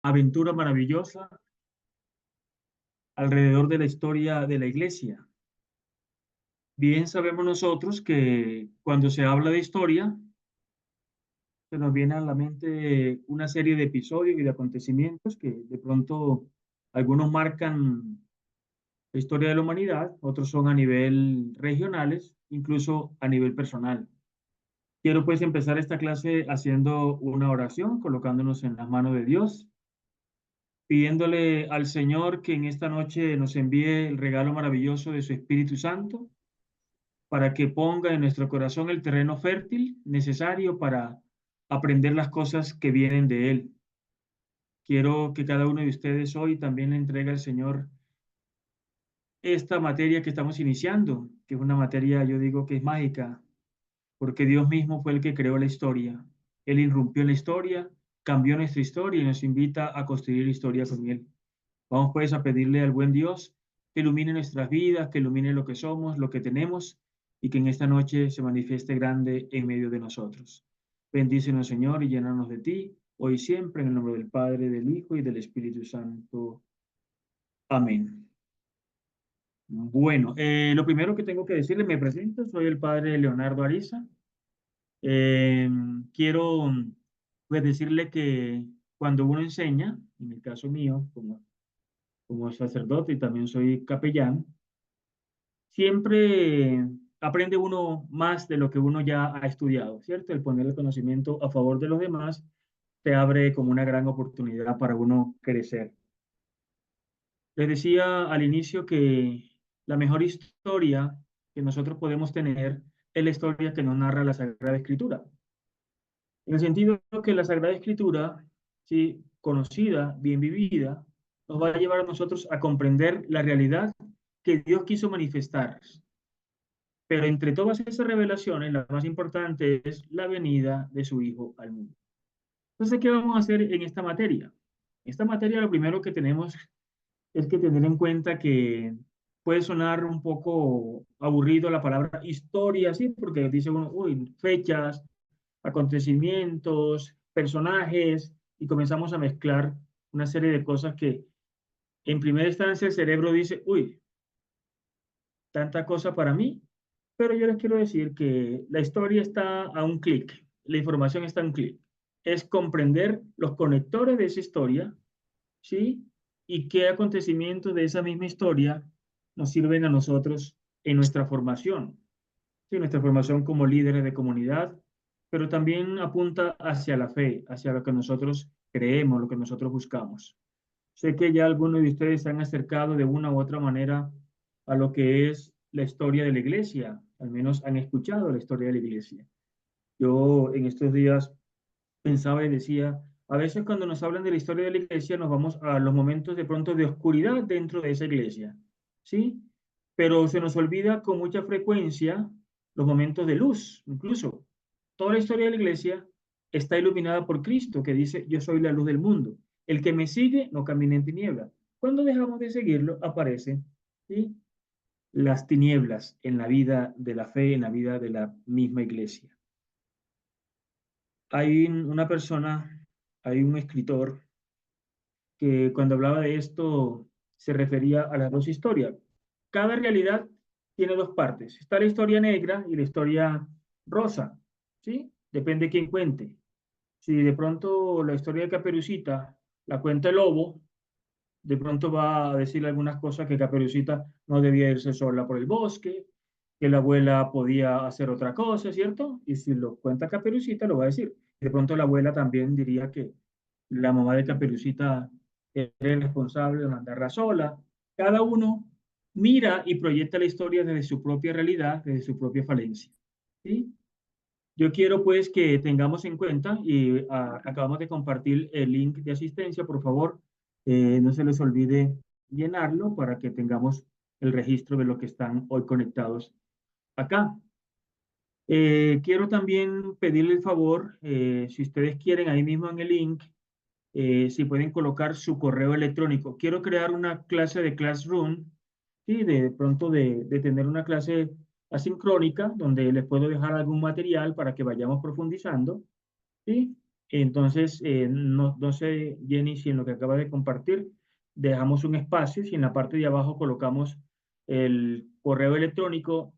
aventura maravillosa alrededor de la historia de la iglesia. Bien sabemos nosotros que cuando se habla de historia, se nos viene a la mente una serie de episodios y de acontecimientos que de pronto algunos marcan la historia de la humanidad, otros son a nivel regionales, incluso a nivel personal. Quiero pues empezar esta clase haciendo una oración, colocándonos en las manos de Dios, pidiéndole al Señor que en esta noche nos envíe el regalo maravilloso de su Espíritu Santo, para que ponga en nuestro corazón el terreno fértil necesario para aprender las cosas que vienen de Él. Quiero que cada uno de ustedes hoy también le entregue al Señor esta materia que estamos iniciando, que es una materia, yo digo que es mágica, porque Dios mismo fue el que creó la historia. Él irrumpió en la historia, cambió nuestra historia y nos invita a construir historia con Él. Vamos pues a pedirle al buen Dios que ilumine nuestras vidas, que ilumine lo que somos, lo que tenemos, y que en esta noche se manifieste grande en medio de nosotros. Bendícenos, Señor, y llénanos de ti, hoy y siempre, en el nombre del Padre, del Hijo y del Espíritu Santo. Amén. Bueno, lo primero que tengo que decirle, me presento, soy el Padre Leonardo Ariza. Eh, quiero pues decirle que cuando uno enseña, en el caso mío, como sacerdote y también soy capellán, siempre aprende uno más de lo que uno ya ha estudiado, ¿cierto? El poner el conocimiento a favor de los demás te abre como una gran oportunidad para uno crecer. Les decía al inicio que la mejor historia que nosotros podemos tener es la historia que nos narra la Sagrada Escritura. En el sentido que la Sagrada Escritura, sí, conocida, bien vivida, nos va a llevar a nosotros a comprender la realidad que Dios quiso manifestar. Pero entre todas esas revelaciones, la más importante es la venida de su Hijo al mundo. Entonces, ¿qué vamos a hacer en esta materia? En esta materia lo primero que tenemos es que tener en cuenta que puede sonar un poco aburrido la palabra historia, ¿sí? Porque dice uno, uy, fechas, acontecimientos, personajes, y comenzamos a mezclar una serie de cosas que en primera instancia el cerebro dice, uy, tanta cosa para mí, pero yo les quiero decir que la historia está a un clic, la información está a un clic. Es comprender los conectores de esa historia, ¿sí? Y qué acontecimientos de esa misma historia nos sirven a nosotros en nuestra formación, ¿sí? Nuestra formación como líderes de comunidad, pero también apunta hacia la fe, hacia lo que nosotros creemos, lo que nosotros buscamos. Sé que ya algunos de ustedes se han acercado de una u otra manera a lo que es la historia de la iglesia, al menos han escuchado la historia de la iglesia. Yo en estos días pensaba y decía, a veces cuando nos hablan de la historia de la iglesia nos vamos a los momentos de pronto de oscuridad dentro de esa iglesia, ¿sí? Pero se nos olvida con mucha frecuencia los momentos de luz, incluso. Toda la historia de la iglesia está iluminada por Cristo, que dice, yo soy la luz del mundo. El que me sigue no camina en tinieblas. Cuando dejamos de seguirlo, aparecen, ¿sí?, las tinieblas en la vida de la fe, en la vida de la misma iglesia. Hay una persona, hay un escritor que cuando hablaba de esto se refería a las dos historias. Cada realidad tiene dos partes. Está la historia negra y la historia rosa, ¿sí? Depende de quién cuente. Si de pronto la historia de Caperucita la cuenta el lobo, de pronto va a decir algunas cosas que Caperucita no debía irse sola por el bosque, que la abuela podía hacer otra cosa, ¿cierto? Y si lo cuenta Caperucita, lo va a decir. De pronto la abuela también diría que la mamá de Caperucita era el responsable de mandarla sola. Cada uno mira y proyecta la historia desde su propia realidad, desde su propia falencia, ¿sí? Yo quiero pues que tengamos en cuenta, y acabamos de compartir el link de asistencia, por favor, no se les olvide llenarlo para que tengamos el registro de lo que están hoy conectados acá. Quiero también pedirle el favor, si ustedes quieren, ahí mismo en el link, si pueden colocar su correo electrónico. Quiero crear una clase de Classroom, ¿sí? De pronto de tener una clase asincrónica donde les puedo dejar algún material para que vayamos profundizando, ¿sí? Entonces, no sé, Jenny, si en lo que acaba de compartir dejamos un espacio, si en la parte de abajo colocamos el correo electrónico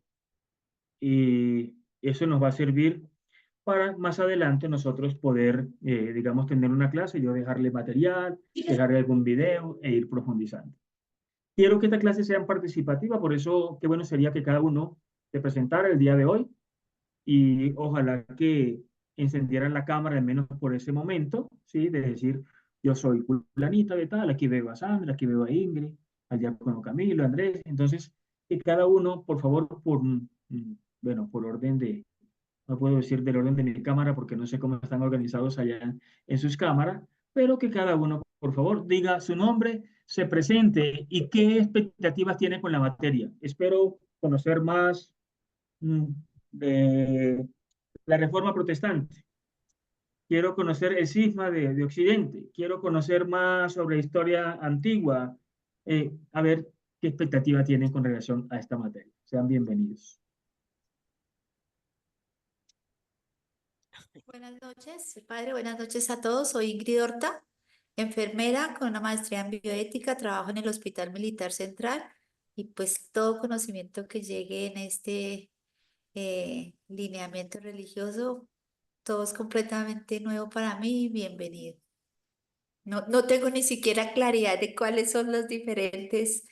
y eso nos va a servir para más adelante nosotros poder, digamos, tener una clase, yo dejarle material, dejarle algún video e ir profundizando. Quiero que esta clase sea participativa, por eso qué bueno sería que cada uno se presentara el día de hoy y ojalá que encendieran la cámara al menos por ese momento, ¿sí? De decir, yo soy fulanita de tal, aquí veo a Sandra, aquí veo a Ingrid, al diácono Camilo, Andrés. Entonces, que cada uno, por favor, bueno, por orden de, no puedo decir del orden de mi cámara porque no sé cómo están organizados allá en sus cámaras, pero que cada uno, por favor, diga su nombre, se presente y qué expectativas tiene con la materia. Espero conocer más mm, de la Reforma Protestante. Quiero conocer el cisma de Occidente. Quiero conocer más sobre historia antigua. A ver qué expectativa tienen con relación a esta materia. Sean bienvenidos. Buenas noches, padre. Buenas noches a todos. Soy Ingrid Horta, enfermera con una maestría en bioética. Trabajo en el Hospital Militar Central y pues todo conocimiento que llegue en este lineamiento religioso, todo es completamente nuevo para mí. Bienvenido. No tengo ni siquiera claridad de cuáles son los diferentes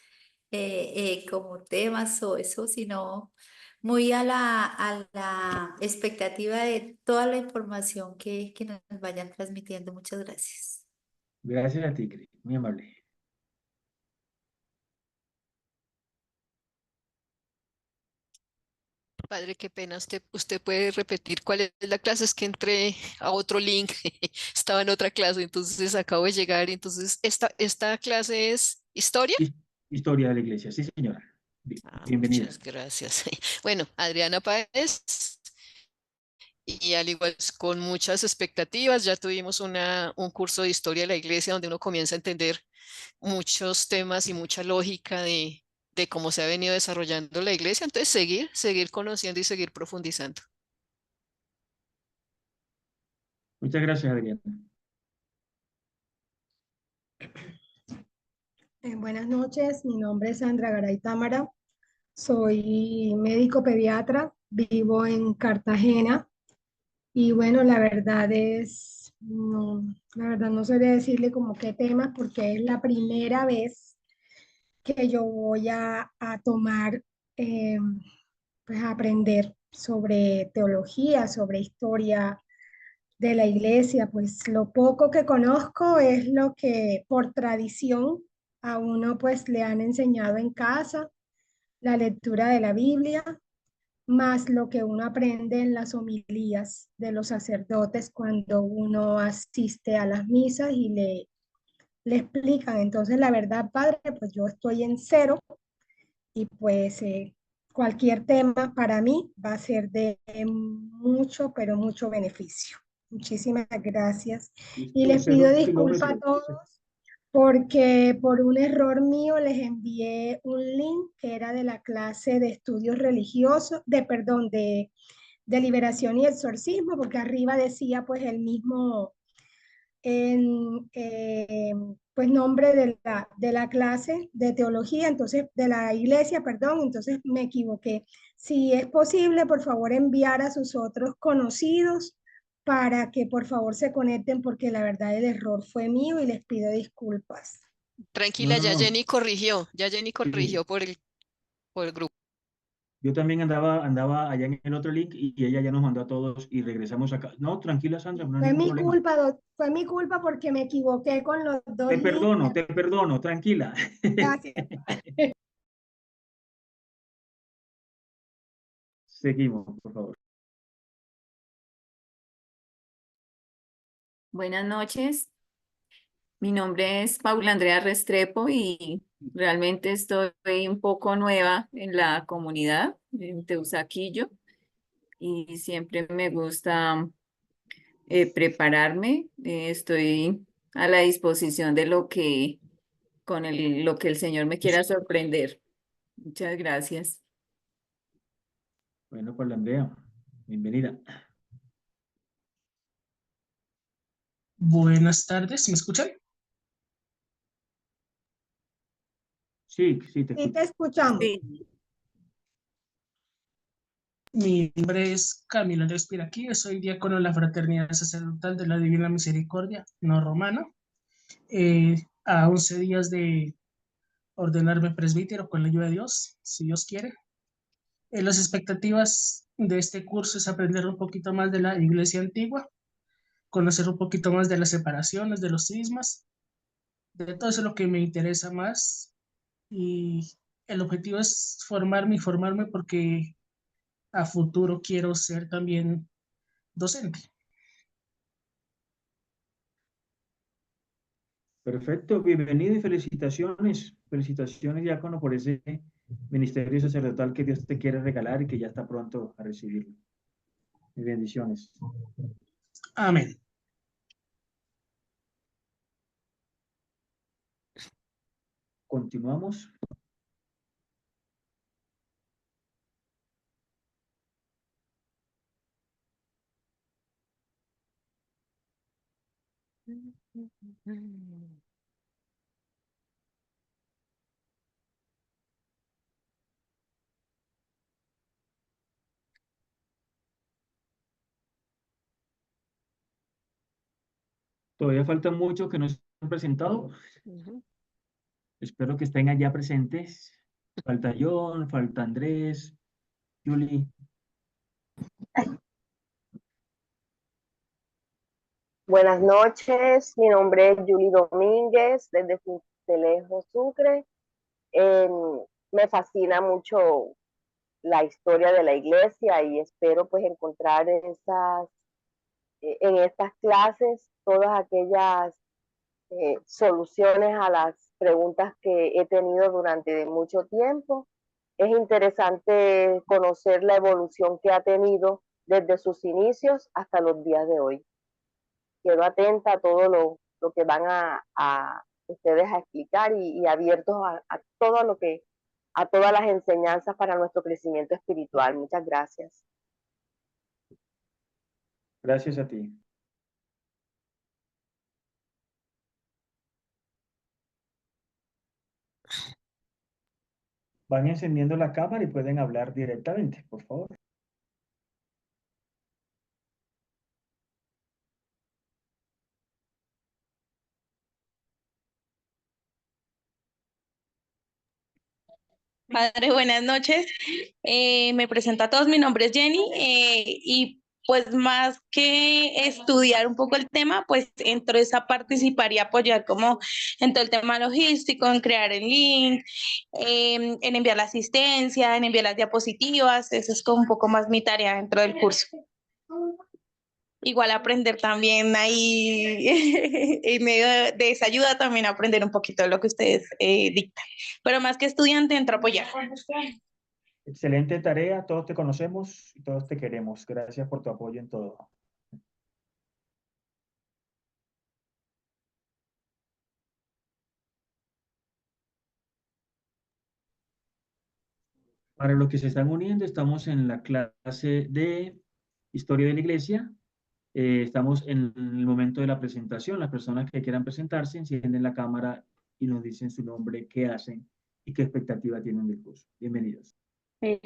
como temas o eso, sino muy a la expectativa de toda la información que nos vayan transmitiendo. Muchas gracias. Gracias a ti, Cris. Muy amable. Padre, qué pena. Usted puede repetir cuál es la clase. Es que entré a otro link. Estaba en otra clase, entonces acabo de llegar. Y entonces, esta clase es historia. Historia de la iglesia. Sí, señora. Bienvenida. Muchas gracias. Bueno, Adriana Páez, y al igual con muchas expectativas, ya tuvimos un curso de historia de la iglesia donde uno comienza a entender muchos temas y mucha lógica de cómo se ha venido desarrollando la iglesia. Entonces, seguir conociendo y seguir profundizando. Muchas gracias, Adriana. Buenas noches, mi nombre es Sandra Garay Támara, soy médico pediatra, vivo en Cartagena y bueno, la verdad no sabría decirle como qué temas porque es la primera vez que yo voy a tomar, pues a aprender sobre teología, sobre historia de la iglesia, pues lo poco que conozco es lo que por tradición a uno pues le han enseñado en casa, la lectura de la Biblia, más lo que uno aprende en las homilías de los sacerdotes cuando uno asiste a las misas y le explican. Entonces, la verdad, padre, pues yo estoy en cero y pues cualquier tema para mí va a ser de mucho, pero mucho beneficio. Muchísimas gracias. Y Listo, les pido cero disculpas a kilómetros. todos porque por un error mío les envié un link que era de la clase de estudios religiosos, de liberación y exorcismo, porque arriba decía pues el mismo en pues nombre de la clase de teología, entonces de la iglesia, perdón, entonces me equivoqué. Si es posible, por favor enviar a sus otros conocidos para que por favor se conecten porque la verdad el error fue mío y les pido disculpas. No, Tranquila, no, no. Ya Jenny Sí, corrigió por el grupo. yo también andaba allá en el otro link y ella ya nos mandó a todos y regresamos acá. No, tranquila, Sandra, no hay Fue ningún mi problema. culpa, fue mi culpa porque me equivoqué con los dos links. Te perdono, tranquila. Gracias. Seguimos, por favor. Buenas noches, mi nombre es Paula Andrea Restrepo y realmente estoy un poco nueva en la comunidad en Teusaquillo y siempre me gusta prepararme. Estoy a la disposición de lo que el Señor me quiera sorprender. Muchas gracias. Bueno, pues Andrea, bienvenida. Buenas tardes, ¿me escuchan? Sí, sí, te Sí, escucho. te escuchamos. Sí. Mi nombre es Camilo Andrés Piraquí, soy diácono de la Fraternidad Sacerdotal de la Divina Misericordia, no romano. A 11 días de ordenarme presbítero con la ayuda de Dios, si Dios quiere. Las expectativas de este curso es aprender un poquito más de la iglesia antigua, conocer un poquito más de las separaciones, de los cismas, de todo eso es lo que me interesa más. Y el objetivo es formarme y formarme porque a futuro quiero ser también docente. Perfecto, bienvenido y felicitaciones. Felicitaciones, diácono, por ese ministerio sacerdotal que Dios te quiere regalar y que ya está pronto a recibirlo. Y bendiciones. Amén. Continuamos. Todavía faltan muchos que no se han presentado. Ujú. Espero que estén allá presentes. Falta John, falta Andrés, Julie. Buenas noches, mi nombre es Julie Domínguez, desde Cincelejo, Sucre. Me fascina mucho la historia de la iglesia y espero pues encontrar en estas clases todas aquellas soluciones a las preguntas que he tenido durante mucho tiempo. Es interesante conocer la evolución que ha tenido desde sus inicios hasta los días de hoy. Quedo atenta a todo lo que van a ustedes a explicar y abiertos a todo lo que, a todas las enseñanzas para nuestro crecimiento espiritual. Muchas gracias. Gracias a ti. Van encendiendo la cámara y pueden hablar directamente, por favor. Padre, buenas noches. Me presento a todos, mi nombre es Jenny y pues más que estudiar un poco el tema, pues entro a participar y apoyar como en todo el tema logístico, en crear el link, en enviar la asistencia, en enviar las diapositivas. Eso es como un poco más mi tarea dentro del curso. Igual aprender también ahí, en medio de esa ayuda, también aprender un poquito de lo que ustedes dictan. Pero más que estudiante, entro a apoyar. Excelente tarea, todos te conocemos y todos te queremos. Gracias por tu apoyo en todo. Para los que se están uniendo, estamos en la clase de Historia de la Iglesia. Estamos en el momento de la presentación. Las personas que quieran presentarse encienden la cámara y nos dicen su nombre, qué hacen y qué expectativa tienen del curso. Bienvenidos.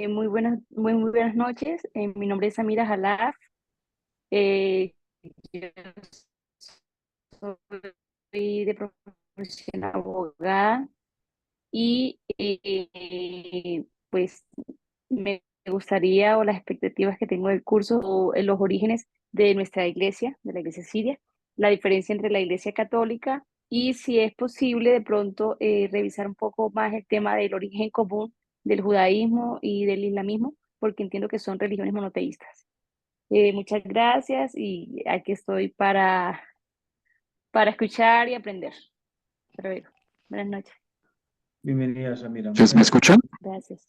Muy buenas noches. Mi nombre es Samira Jalaf. Yo soy de profesión abogada y pues me gustaría, o las expectativas que tengo del curso o en los orígenes de nuestra iglesia, de la iglesia siria, la diferencia entre la iglesia católica y si es posible de pronto revisar un poco más el tema del origen común del judaísmo y del islamismo, porque entiendo que son religiones monoteístas. Muchas gracias y aquí estoy para escuchar y aprender. Hasta luego. Buenas noches. Bienvenida, Samira. ¿Me escuchan? Gracias.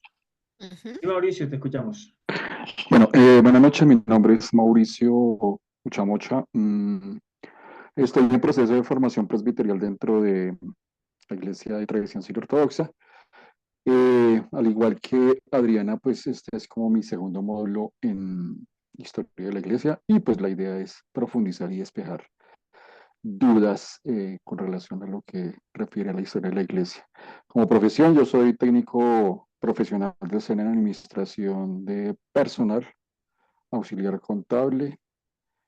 Ujú. Sí, Mauricio, te escuchamos. Bueno, buenas noches, mi nombre es Mauricio Uchamocha. Estoy en proceso de formación presbiterial dentro de la Iglesia de Tradición Sirio Ortodoxa. Al igual que Adriana, pues este es como mi segundo módulo en Historia de la Iglesia y pues la idea es profundizar y despejar dudas con relación a lo que refiere a la historia de la iglesia. Como profesión, yo soy técnico profesional del SENA en administración de personal, auxiliar contable,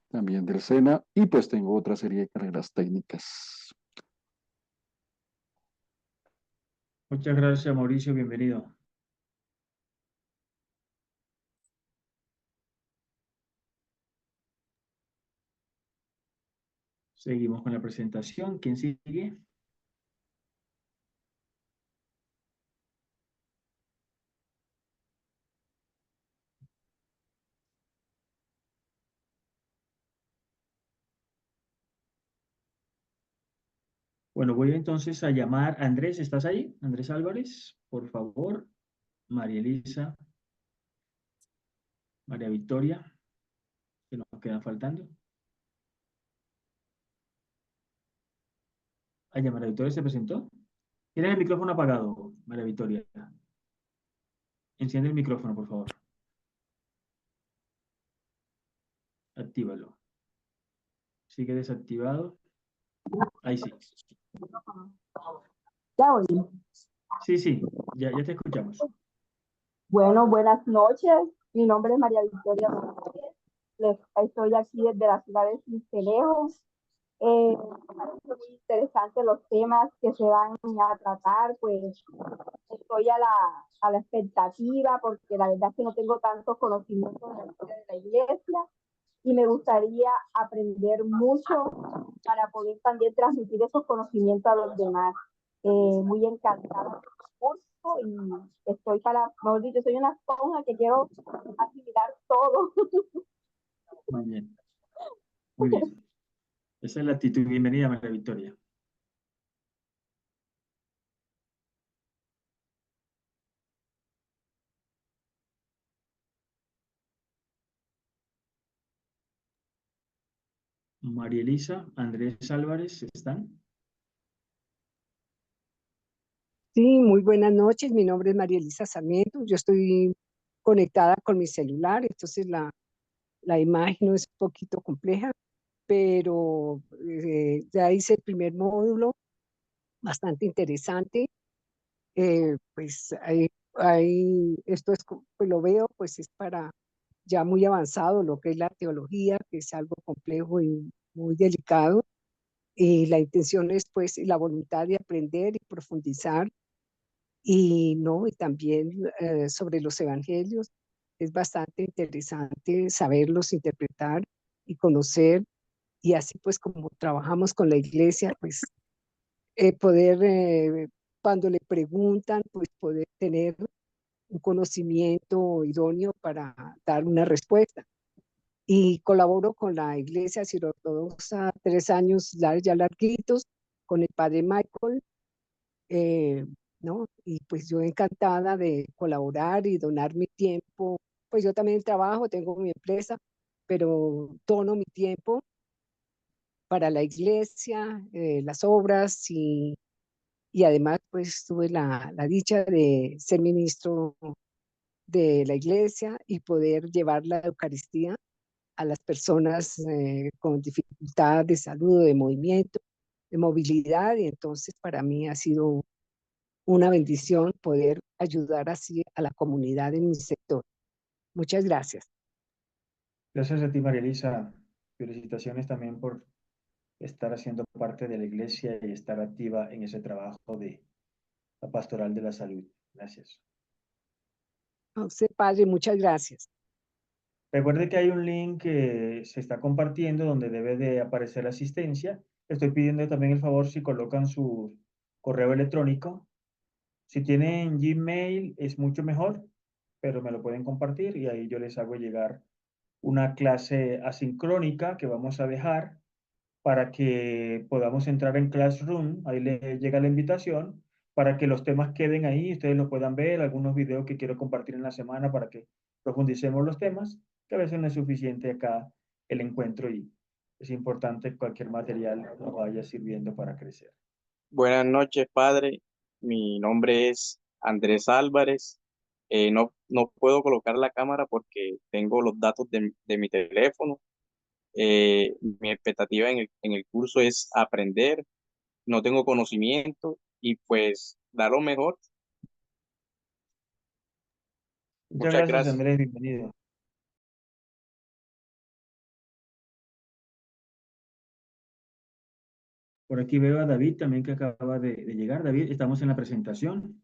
también del SENA, y pues tengo otra serie de carreras técnicas. Muchas gracias, Mauricio. Bienvenido. Seguimos con la presentación. ¿Quién sigue? Bueno, voy entonces a llamar a Andrés. ¿Estás ahí? Andrés Álvarez, por favor. María Elisa. María Victoria, que nos quedan faltando. Ah, ya María Victoria se presentó. Tienes el micrófono apagado, María Victoria. Enciende el micrófono, por favor. Actívalo. Sigue desactivado. Ahí sí. Ya oí. Sí, sí, ya te escuchamos. Bueno, buenas noches. Mi nombre es María Victoria Rodríguez. Estoy aquí desde la ciudad de Sincelejo. Me parece muy interesante los temas que se van a tratar, pues estoy a la expectativa porque la verdad es que no tengo tantos conocimientos de la historia de la iglesia y me gustaría aprender mucho para poder también transmitir esos conocimientos a los demás. Muy encantada del curso y estoy mejor dicho, soy una esponja que quiero asimilar todo. Muy bien. Muy bien. Esa es la actitud. Bienvenida, María Victoria. María Elisa, Andrés Álvarez, ¿están? Sí, muy buenas noches. Mi nombre es María Elisa Sarmiento. Yo estoy conectada con mi celular, entonces la imagen no es un poquito compleja, pero ya hice el primer módulo, bastante interesante. Pues esto es, pues lo veo, pues es para ya muy avanzado lo que es la teología, que es algo complejo y muy delicado. Y la intención es pues la voluntad de aprender y profundizar y no, y también sobre los evangelios. Es bastante interesante saberlos interpretar y conocer, y así pues como trabajamos con la iglesia, pues poder, cuando le preguntan, pues poder tener un conocimiento idóneo para dar una respuesta. Y colaboro con la iglesia ortodoxa 3 años ya larguitos, con el padre Michael, eh, ¿no? Y pues yo encantada de colaborar y donar mi tiempo. Pues yo también trabajo, tengo mi empresa, pero dono mi tiempo para la iglesia, las obras y además pues tuve la dicha de ser ministro de la iglesia y poder llevar la Eucaristía a las personas con dificultad de salud, de movimiento, de movilidad, y entonces para mí ha sido una bendición poder ayudar así a la comunidad en mi sector. Muchas gracias. Gracias a ti, María Elisa. Felicitaciones también por estar haciendo parte de la iglesia y estar activa en ese trabajo de la pastoral de la salud. Gracias. A usted, padre, muchas gracias. Recuerde que hay un link que se está compartiendo donde debe de aparecer la asistencia. Estoy pidiendo también el favor si colocan su correo electrónico. Si tienen Gmail es mucho mejor, pero me lo pueden compartir y ahí yo les hago llegar una clase asincrónica que vamos a dejar para que podamos entrar en Classroom. Ahí le llega la invitación para que los temas queden ahí, ustedes los puedan ver, algunos videos que quiero compartir en la semana para que profundicemos los temas, que a veces no es suficiente acá el encuentro y es importante que cualquier material nos vaya sirviendo para crecer. Buenas noches, padre. Mi nombre es Andrés Álvarez. No puedo colocar la cámara porque tengo los datos de mi teléfono. Mi expectativa en el curso es aprender, no tengo conocimiento y pues dar lo mejor. Muchas Muchas gracias, gracias. Andrés, bienvenido. Por aquí veo a David también que acaba de llegar. David, estamos en la presentación.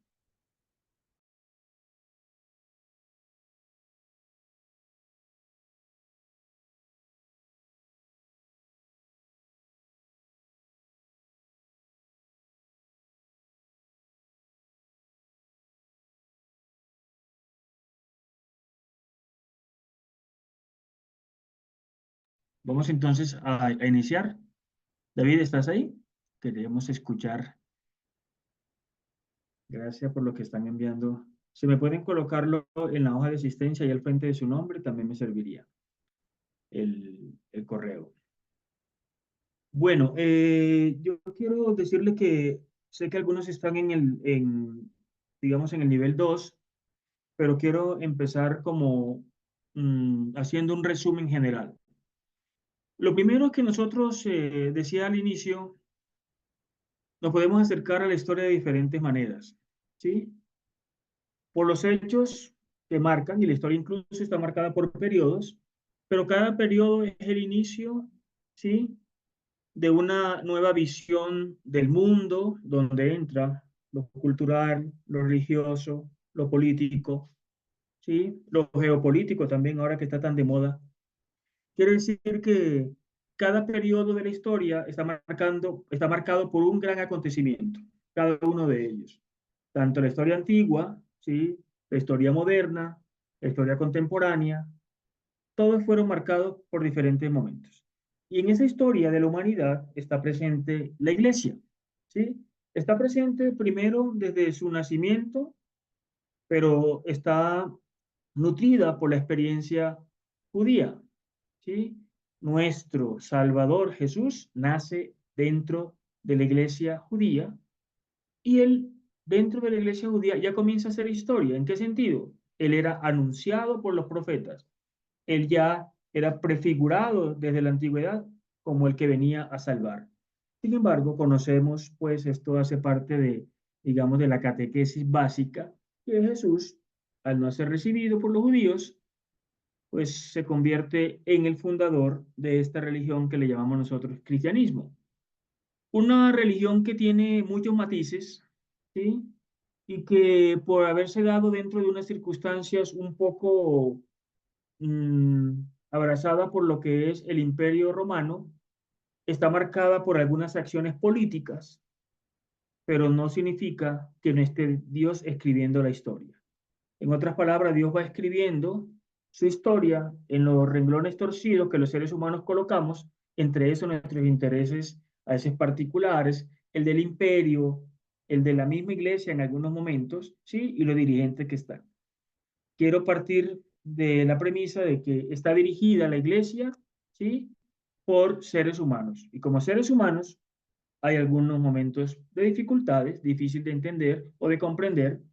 Vamos entonces a iniciar. David, ¿estás ahí? Queremos escuchar. Gracias por lo que están enviando. Si me pueden colocarlo en la hoja de asistencia y al frente de su nombre, también me serviría el correo. Bueno, yo quiero decirle que sé que algunos están digamos, en el nivel 2, pero quiero empezar como haciendo un resumen general. Lo primero que nosotros, decía al inicio, nos podemos acercar a la historia de diferentes maneras, ¿sí? Por los hechos que marcan, y la historia incluso está marcada por periodos, pero cada periodo es el inicio, ¿sí? De una nueva visión del mundo, donde entra lo cultural, lo religioso, lo político, ¿sí? Lo geopolítico también, ahora que está tan de moda. Quiere decir que cada periodo de la historia está marcado por un gran acontecimiento, cada uno de ellos. Tanto la historia antigua, ¿sí? La historia moderna, la historia contemporánea, todos fueron marcados por diferentes momentos. Y en esa historia de la humanidad está presente la iglesia, ¿sí? Está presente primero desde su nacimiento, pero está nutrida por la experiencia judía, ¿sí? Nuestro Salvador Jesús nace dentro de la iglesia judía y él, dentro de la iglesia judía, ya comienza a hacer historia. ¿En qué sentido? Él era anunciado por los profetas. Él ya era prefigurado desde la antigüedad como el que venía a salvar. Sin embargo, conocemos, pues esto hace parte de, digamos, de la catequesis básica, que Jesús, al no ser recibido por los judíos, pues se convierte en el fundador de esta religión que le llamamos nosotros cristianismo. Una religión que tiene muchos matices, ¿sí? Y que por haberse dado dentro de unas circunstancias un poco abrazada por lo que es el Imperio Romano, está marcada por algunas acciones políticas, pero no significa que no esté Dios escribiendo la historia. En otras palabras, Dios va escribiendo su historia en los renglones torcidos que los seres humanos colocamos, entre esos nuestros intereses a veces particulares, el del imperio, el de la misma iglesia en algunos momentos, ¿sí? Y los dirigentes que están. Quiero partir de la premisa de que está dirigida la iglesia, ¿sí? Por seres humanos. Y como seres humanos, hay algunos momentos de dificultades, difícil de entender o de comprender,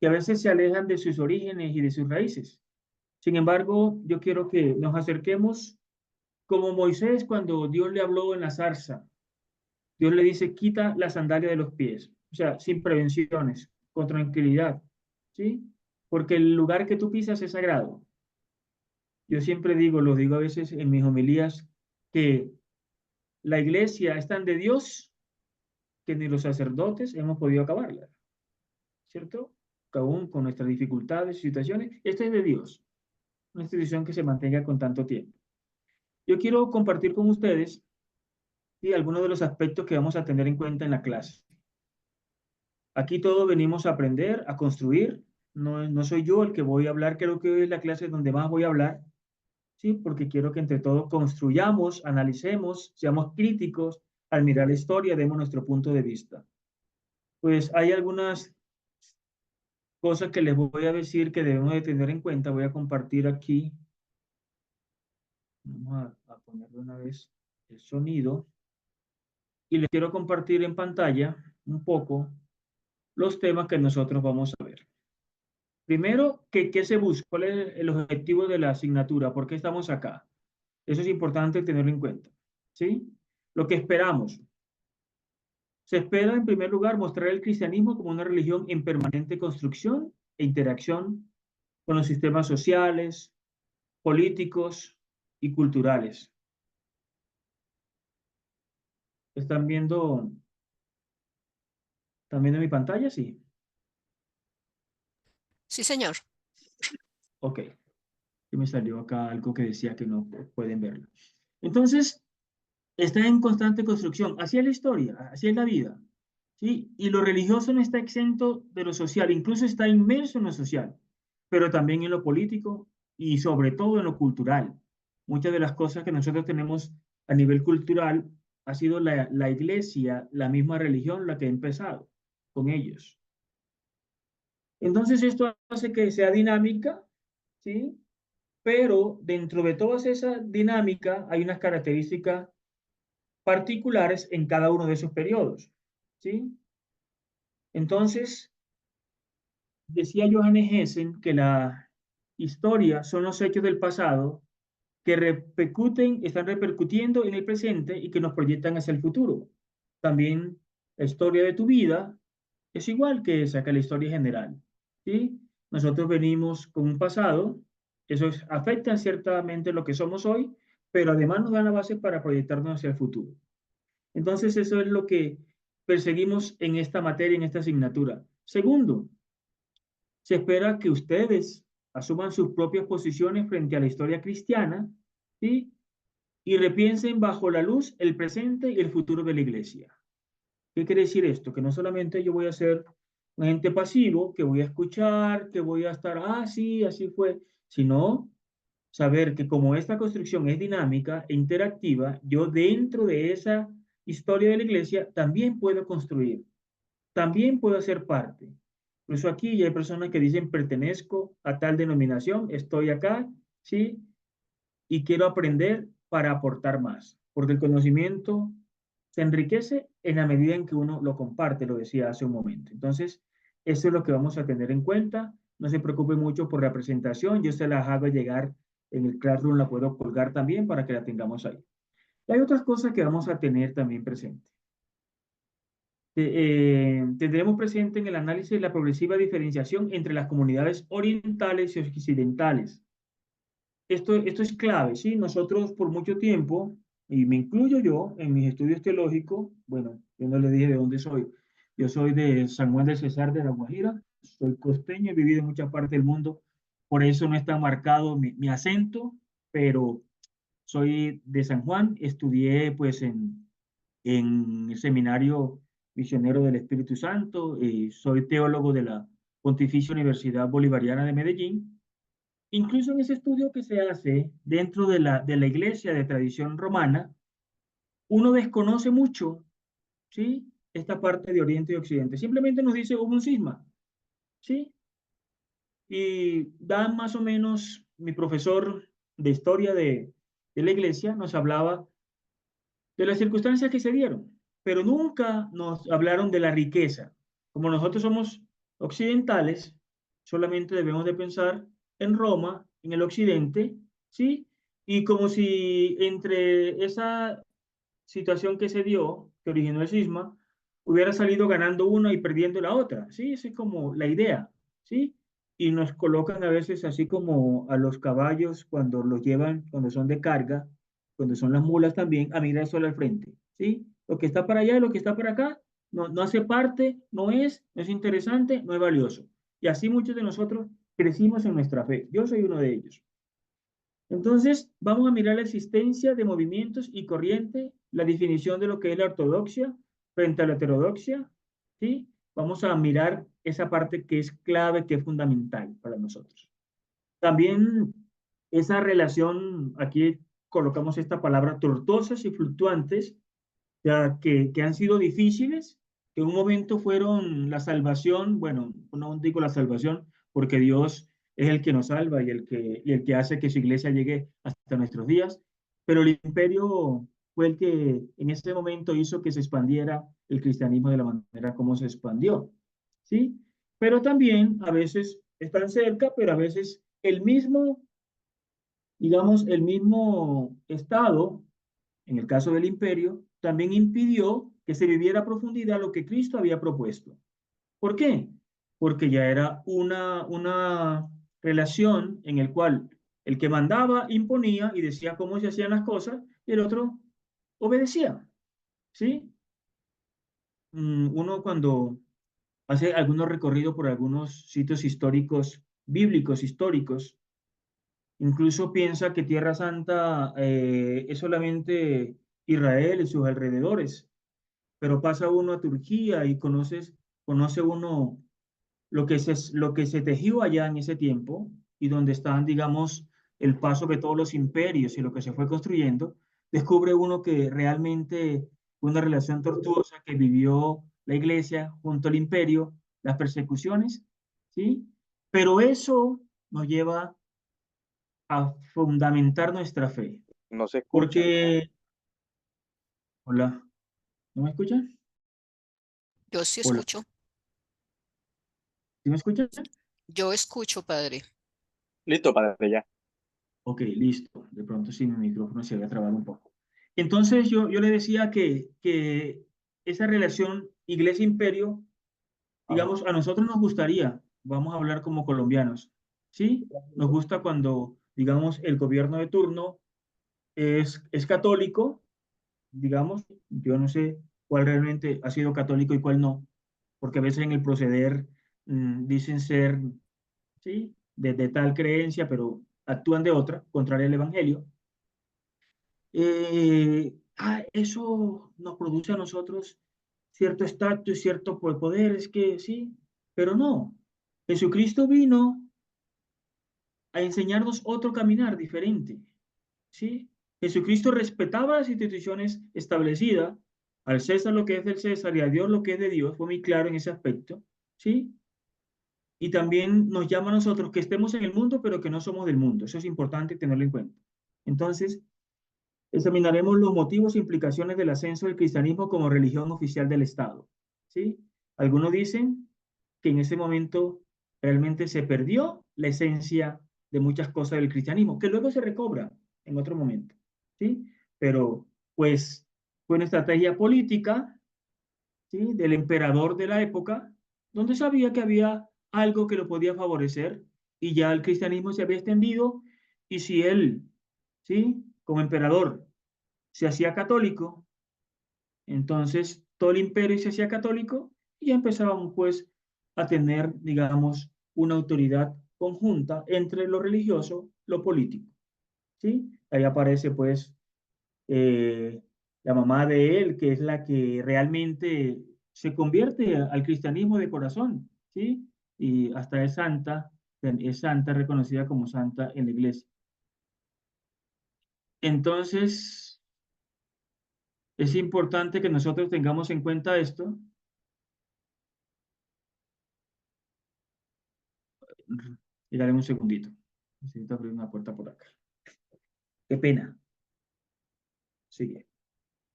que a veces se alejan de sus orígenes y de sus raíces. Sin embargo, yo quiero que nos acerquemos como Moisés cuando Dios le habló en la zarza. Dios le dice, quita la sandalia de los pies. O sea, sin prevenciones, con tranquilidad, ¿sí? Porque el lugar que tú pisas es sagrado. Yo siempre digo, lo digo a veces en mis homilías, que la iglesia es tan de Dios que ni los sacerdotes hemos podido acabarla, ¿cierto? Aún con nuestras dificultades y situaciones, esto es de Dios, una institución que se mantenga con tanto tiempo. Yo quiero compartir con ustedes, ¿sí? Algunos de los aspectos que vamos a tener en cuenta en la clase. Aquí todos venimos a aprender, a construir. No soy yo el que voy a hablar, creo que hoy es la clase donde más voy a hablar, ¿sí? Porque quiero que entre todos construyamos, analicemos, seamos críticos al mirar la historia, demos nuestro punto de vista. Pues hay algunas cosas que les voy a decir que debemos de tener en cuenta. Voy a compartir aquí. Vamos a poner de una vez el sonido. Y les quiero compartir en pantalla un poco los temas que nosotros vamos a ver. Primero, ¿qué se busca? ¿Cuál es el objetivo de la asignatura? ¿Por qué estamos acá? Eso es importante tenerlo en cuenta, ¿sí? Lo que esperamos. Se espera, en primer lugar, mostrar el cristianismo como una religión en permanente construcción e interacción con los sistemas sociales, políticos y culturales. ¿Están viendo mi pantalla? Sí. Sí, señor. Ok. Y me salió acá algo que decía que no pueden verlo. Entonces, está en constante construcción. Así es la historia, así es la vida. ¿Sí? Y lo religioso no está exento de lo social, incluso está inmerso en lo social, pero también en lo político y sobre todo en lo cultural. Muchas de las cosas que nosotros tenemos a nivel cultural ha sido la iglesia, la misma religión, la que ha empezado con ellos. Entonces esto hace que sea dinámica, ¿sí? Pero dentro de toda esa dinámica hay unas características particulares en cada uno de esos periodos, ¿sí? Entonces, decía Johannes Hessen que la historia son los hechos del pasado que están repercutiendo en el presente y que nos proyectan hacia el futuro. También la historia de tu vida es igual que esa, que la historia general, ¿sí? Nosotros venimos con un pasado, eso afecta ciertamente lo que somos hoy, pero además nos da la base para proyectarnos hacia el futuro. Entonces, eso es lo que perseguimos en esta materia, en esta asignatura. Segundo, se espera que ustedes asuman sus propias posiciones frente a la historia cristiana, ¿sí? Y repiensen bajo la luz el presente y el futuro de la iglesia. ¿Qué quiere decir esto? Que no solamente yo voy a ser un ente pasivo, que voy a escuchar, que voy a estar, sí, así fue, sino saber que como esta construcción es dinámica e interactiva, yo dentro de esa historia de la iglesia también puedo construir, también puedo ser parte. Por eso aquí ya hay personas que dicen pertenezco a tal denominación, estoy acá, ¿sí? Y quiero aprender para aportar más, porque el conocimiento se enriquece en la medida en que uno lo comparte, lo decía hace un momento. Entonces, eso es lo que vamos a tener en cuenta. No se preocupe mucho por la presentación, yo se las hago llegar en el Classroom, la puedo colgar también para que la tengamos ahí. Y hay otras cosas que vamos a tener también presente. Tendremos presente en el análisis la progresiva diferenciación entre las comunidades orientales y occidentales. Esto es clave, ¿sí? Nosotros por mucho tiempo, y me incluyo yo en mis estudios teológicos, bueno, yo no le dije de dónde soy, yo soy de San Juan del Cesar de La Guajira, soy costeño, he vivido en muchas partes del mundo, por eso no está marcado mi acento, pero soy de San Juan, estudié pues en el Seminario Misionero del Espíritu Santo, soy teólogo de la Pontificia Universidad Bolivariana de Medellín. Incluso en ese estudio que se hace dentro de la iglesia de tradición romana, uno desconoce mucho, ¿sí? Esta parte de Oriente y Occidente. Simplemente nos dice hubo un cisma, ¿sí? Y da más o menos, mi profesor de historia de la iglesia nos hablaba de las circunstancias que se dieron, pero nunca nos hablaron de la riqueza. Como nosotros somos occidentales, solamente debemos de pensar en Roma, en el occidente, ¿sí? Y como si entre esa situación que se dio, que originó el cisma, hubiera salido ganando una y perdiendo la otra, ¿sí? Esa es como la idea, ¿sí? Y nos colocan a veces así como a los caballos cuando los llevan, cuando son de carga, cuando son las mulas también, a mirar solo al frente, ¿sí? Lo que está para allá y lo que está para acá no hace parte, no es interesante, no es valioso. Y así muchos de nosotros crecimos en nuestra fe. Yo soy uno de ellos. Entonces, vamos a mirar la existencia de movimientos y corrientes, la definición de lo que es la ortodoxia frente a la heterodoxia, ¿sí? Vamos a mirar esa parte que es clave, que es fundamental para nosotros. También esa relación, aquí colocamos esta palabra, tortuosas y fluctuantes, ya que han sido difíciles, que en un momento fueron la salvación, bueno, no digo la salvación, porque Dios es el que nos salva y el que hace que su iglesia llegue hasta nuestros días, pero el imperio fue el que en ese momento hizo que se expandiera el cristianismo de la manera como se expandió, ¿sí? Pero también a veces están cerca, pero a veces el mismo digamos, el mismo Estado, en el caso del imperio, también impidió que se viviera a profundidad lo que Cristo había propuesto. ¿Por qué? Porque ya era una relación en el cual el que mandaba imponía y decía cómo se hacían las cosas y el otro obedecía, ¿sí? Uno cuando hace algunos recorridos por algunos sitios históricos, bíblicos históricos, incluso piensa que Tierra Santa es solamente Israel y sus alrededores, pero pasa uno a Turquía y conoce uno lo que se tejió allá en ese tiempo y donde están, digamos, el paso de todos los imperios y lo que se fue construyendo, descubre uno que realmente fue una relación tortuosa que vivió la iglesia junto al imperio, las persecuciones, ¿sí? Pero eso nos lleva a fundamentar nuestra fe. No se escucha. Porque, hola, ¿no me escuchan? Yo sí Hola, escucho. ¿sí me escuchan? Yo escucho, padre. Listo, padre, ya. Ok, listo. De pronto sí mi micrófono se había trabado un poco. Entonces yo le decía que esa relación iglesia-imperio, digamos, a nosotros nos gustaría, vamos a hablar como colombianos, ¿sí? Nos gusta cuando, digamos, el gobierno de turno es católico, digamos, yo no sé cuál realmente ha sido católico y cuál no, porque a veces en el proceder dicen ser, ¿sí? De tal creencia, pero actúan de otra, contraria al evangelio. Eso nos produce a nosotros cierto estatus, cierto poder, es que sí, pero no. Jesucristo vino a enseñarnos otro caminar diferente, ¿sí? Jesucristo respetaba las instituciones establecidas, al César lo que es del César y a Dios lo que es de Dios, fue muy claro en ese aspecto, ¿sí? Y también nos llama a nosotros que estemos en el mundo, pero que no somos del mundo. Eso es importante tenerlo en cuenta. Entonces, examinaremos los motivos e implicaciones del ascenso del cristianismo como religión oficial del Estado, ¿sí? Algunos dicen que en ese momento realmente se perdió la esencia de muchas cosas del cristianismo, que luego se recobra en otro momento, ¿sí? Pero pues fue una estrategia política, ¿sí? Del emperador de la época, donde sabía que había algo que lo podía favorecer y ya el cristianismo se había extendido y si él, ¿sí? Como emperador se hacía católico, entonces todo el imperio se hacía católico y ya empezábamos pues a tener, digamos, una autoridad conjunta entre lo religioso, lo político, ¿sí? Ahí aparece pues la mamá de él, que es la que realmente se convierte al cristianismo de corazón, ¿sí? Y hasta es santa, reconocida como santa en la iglesia. Entonces, es importante que nosotros tengamos en cuenta esto. Y dale un segundito. Necesito abrir una puerta por acá. Qué pena. Sigue.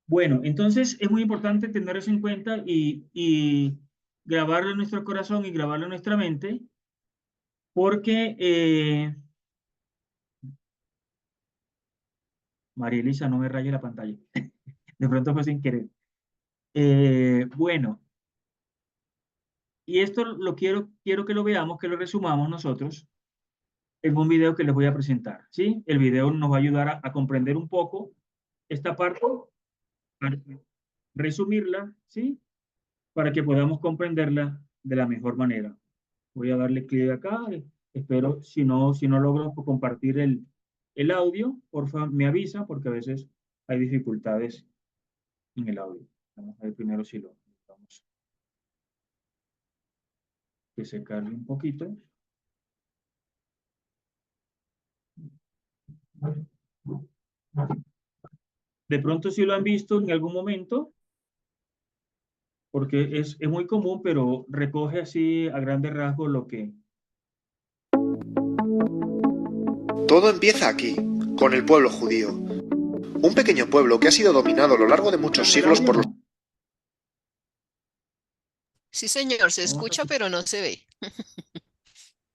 Bueno, entonces es muy importante tener eso en cuenta y grabarlo en nuestro corazón y grabarlo en nuestra mente, porque María Elisa, no me raye la pantalla. De pronto fue sin querer. Bueno, y esto lo quiero que lo veamos, que lo resumamos nosotros en un video que les voy a presentar, ¿sí? El video nos va a ayudar a comprender un poco esta parte, para resumirla, ¿sí? Para que podamos comprenderla de la mejor manera. Voy a darle clic acá, espero, si no logro compartir el audio, por favor me avisa, porque a veces hay dificultades en el audio. Vamos a ver primero si lo vamos a secarle un poquito. De pronto si lo han visto en algún momento, porque es muy común, pero recoge así a grandes rasgos lo que... Todo empieza aquí, con el pueblo judío. Un pequeño pueblo que ha sido dominado a lo largo de muchos siglos por los... Sí, señor, se escucha, pero no se ve.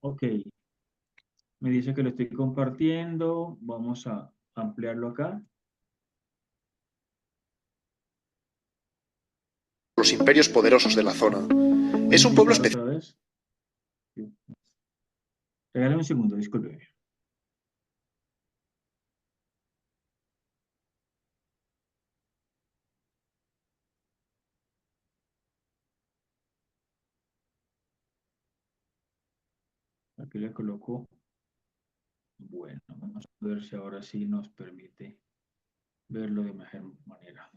Ok. Me dice que lo estoy compartiendo. Vamos a ampliarlo acá. Los imperios poderosos de la zona. Es un pueblo especial. Otra vez. Regálame un segundo, discúlpeme. Aquí le coloco. Bueno, vamos a ver si ahora sí nos permite verlo de mejor manera.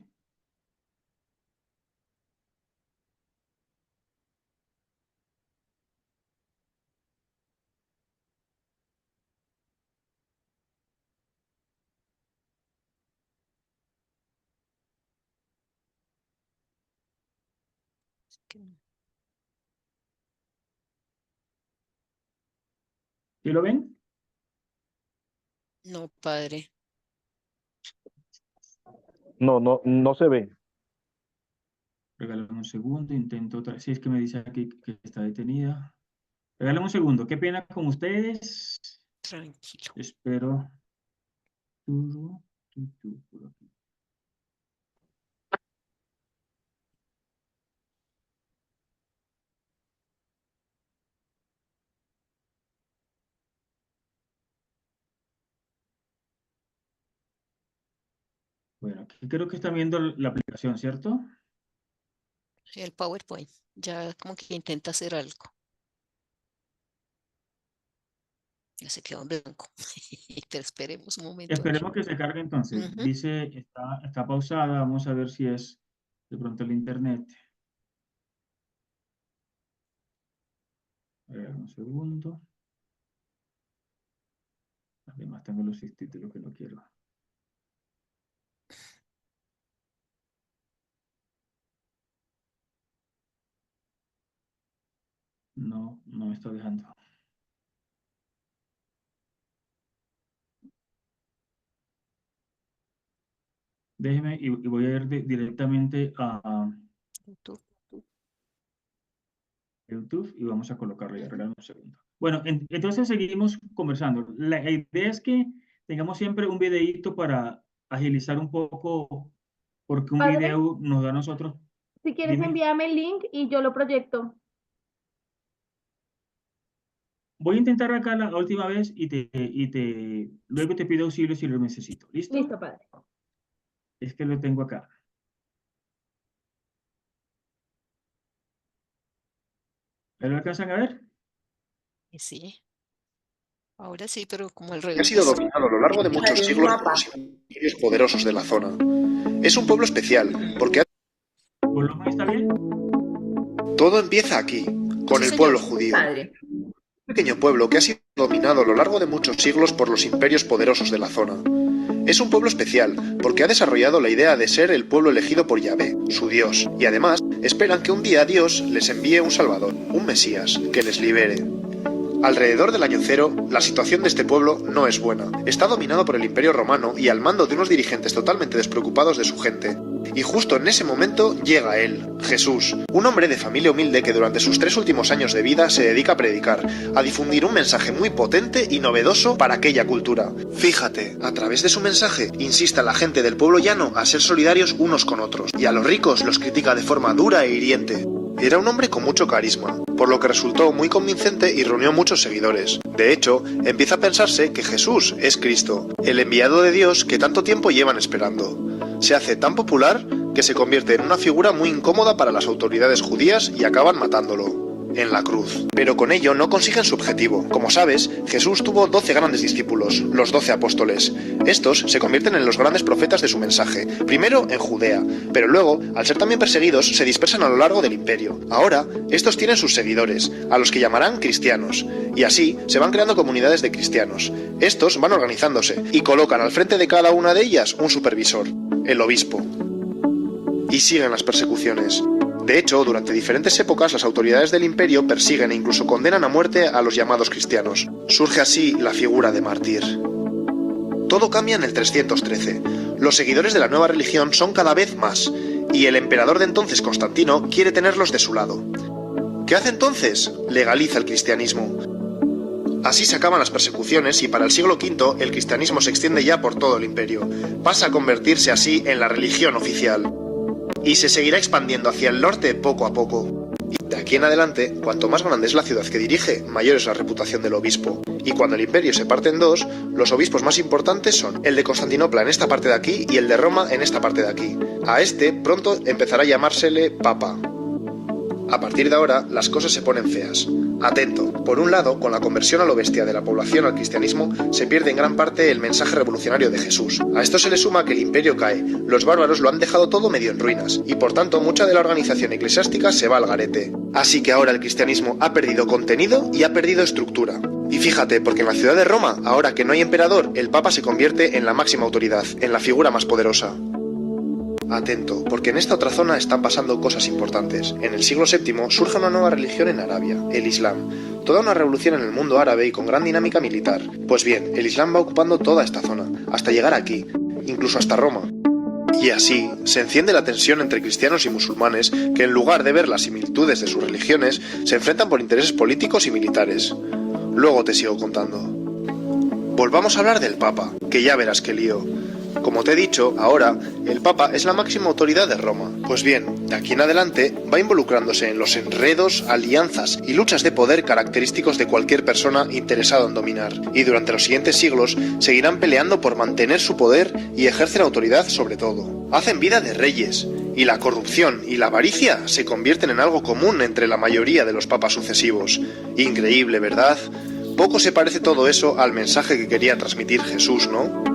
¿Sí lo ven? No, padre. No se ve. Regálame un segundo, intento otra. Si es que me dice aquí que está detenida. Regálame un segundo, qué pena con ustedes. Tranquilo. Espero. Por aquí. Bueno, aquí creo que están viendo la aplicación, ¿cierto? El PowerPoint ya como que intenta hacer algo. Ya se quedó en blanco. Pero esperemos un momento. Esperemos que se cargue entonces. Ujú. Dice, está pausada. Vamos a ver si es de pronto el internet. A ver, un segundo. Además tengo los subtítulos que no quiero. No me está dejando. Déjeme y voy a ir directamente a YouTube y vamos a colocarlo ya. Regálame un segundo. Bueno, entonces seguimos conversando. La idea es que tengamos siempre un videíto para agilizar un poco, porque un Padre, video nos da a nosotros. si quieres Dime. envíame el link y yo lo proyecto. Voy a intentar acá la última vez luego te pido auxilio si lo necesito. ¿Listo? Listo, padre. Es que lo tengo acá. ¿Ya lo alcanzan a ver? Sí. Ahora sí, pero como al Que ha revés. sido dominado a lo largo de muchos siglos por los imperios poderosos de la zona. Es un pueblo especial porque ¿Volumen está bien? todo empieza aquí, con el pueblo judío. Un pequeño pueblo que ha sido dominado a lo largo de muchos siglos por los imperios poderosos de la zona. Es un pueblo especial porque ha desarrollado la idea de ser el pueblo elegido por Yahvé, su Dios, y además esperan que un día Dios les envíe un Salvador, un Mesías, que les libere. Alrededor del año cero, la situación de este pueblo no es buena. Está dominado por el Imperio Romano y al mando de unos dirigentes totalmente despreocupados de su gente. Y justo en ese momento llega él, Jesús, un hombre de familia humilde que durante sus 3 últimos años de vida se dedica a predicar, a difundir un mensaje muy potente y novedoso para aquella cultura. Fíjate, a través de su mensaje insiste a la gente del pueblo llano a ser solidarios unos con otros, y a los ricos los critica de forma dura e hiriente. Era un hombre con mucho carisma, por lo que resultó muy convincente y reunió muchos seguidores. De hecho, empieza a pensarse que Jesús es Cristo, el enviado de Dios que tanto tiempo llevan esperando. Se hace tan popular que se convierte en una figura muy incómoda para las autoridades judías y acaban matándolo en la cruz. Pero con ello no consiguen su objetivo. Como sabes, Jesús tuvo 12 grandes discípulos, los 12 apóstoles. Estos se convierten en los grandes profetas de su mensaje, primero en Judea, pero luego, al ser también perseguidos, se dispersan a lo largo del imperio. Ahora, estos tienen sus seguidores, a los que llamarán cristianos, y así se van creando comunidades de cristianos. Estos van organizándose y colocan al frente de cada una de ellas un supervisor, el obispo. Y siguen las persecuciones. De hecho, durante diferentes épocas las autoridades del imperio persiguen e incluso condenan a muerte a los llamados cristianos. Surge así la figura de mártir. Todo cambia en el 313. Los seguidores de la nueva religión son cada vez más, y el emperador de entonces, Constantino, quiere tenerlos de su lado. ¿Qué hace entonces? Legaliza el cristianismo. Así se acaban las persecuciones y para el siglo V el cristianismo se extiende ya por todo el imperio. Pasa a convertirse así en la religión oficial. Y se seguirá expandiendo hacia el norte poco a poco. Y de aquí en adelante, cuanto más grande es la ciudad que dirige, mayor es la reputación del obispo. Y cuando el imperio se parte en dos, los obispos más importantes son el de Constantinopla en esta parte de aquí y el de Roma en esta parte de aquí. A este pronto empezará a llamársele Papa. A partir de ahora, las cosas se ponen feas. Atento, por un lado, con la conversión a lo bestia de la población al cristianismo, se pierde en gran parte el mensaje revolucionario de Jesús. A esto se le suma que el imperio cae, los bárbaros lo han dejado todo medio en ruinas, y por tanto mucha de la organización eclesiástica se va al garete. Así que ahora el cristianismo ha perdido contenido y ha perdido estructura. Y fíjate, porque en la ciudad de Roma, ahora que no hay emperador, el Papa se convierte en la máxima autoridad, en la figura más poderosa. Atento, porque en esta otra zona están pasando cosas importantes. En el siglo VII surge una nueva religión en Arabia, el Islam. Toda una revolución en el mundo árabe y con gran dinámica militar. Pues bien, el Islam va ocupando toda esta zona, hasta llegar aquí, incluso hasta Roma. Y así, se enciende la tensión entre cristianos y musulmanes que en lugar de ver las similitudes de sus religiones, se enfrentan por intereses políticos y militares. Luego te sigo contando. Volvamos a hablar del Papa, que ya verás qué lío. Como te he dicho, ahora, el Papa es la máxima autoridad de Roma. Pues bien, de aquí en adelante, va involucrándose en los enredos, alianzas y luchas de poder característicos de cualquier persona interesada en dominar. Y durante los siguientes siglos, seguirán peleando por mantener su poder y ejercer autoridad sobre todo. Hacen vida de reyes, y la corrupción y la avaricia se convierten en algo común entre la mayoría de los papas sucesivos. Increíble, ¿verdad? Poco se parece todo eso al mensaje que quería transmitir Jesús, ¿no?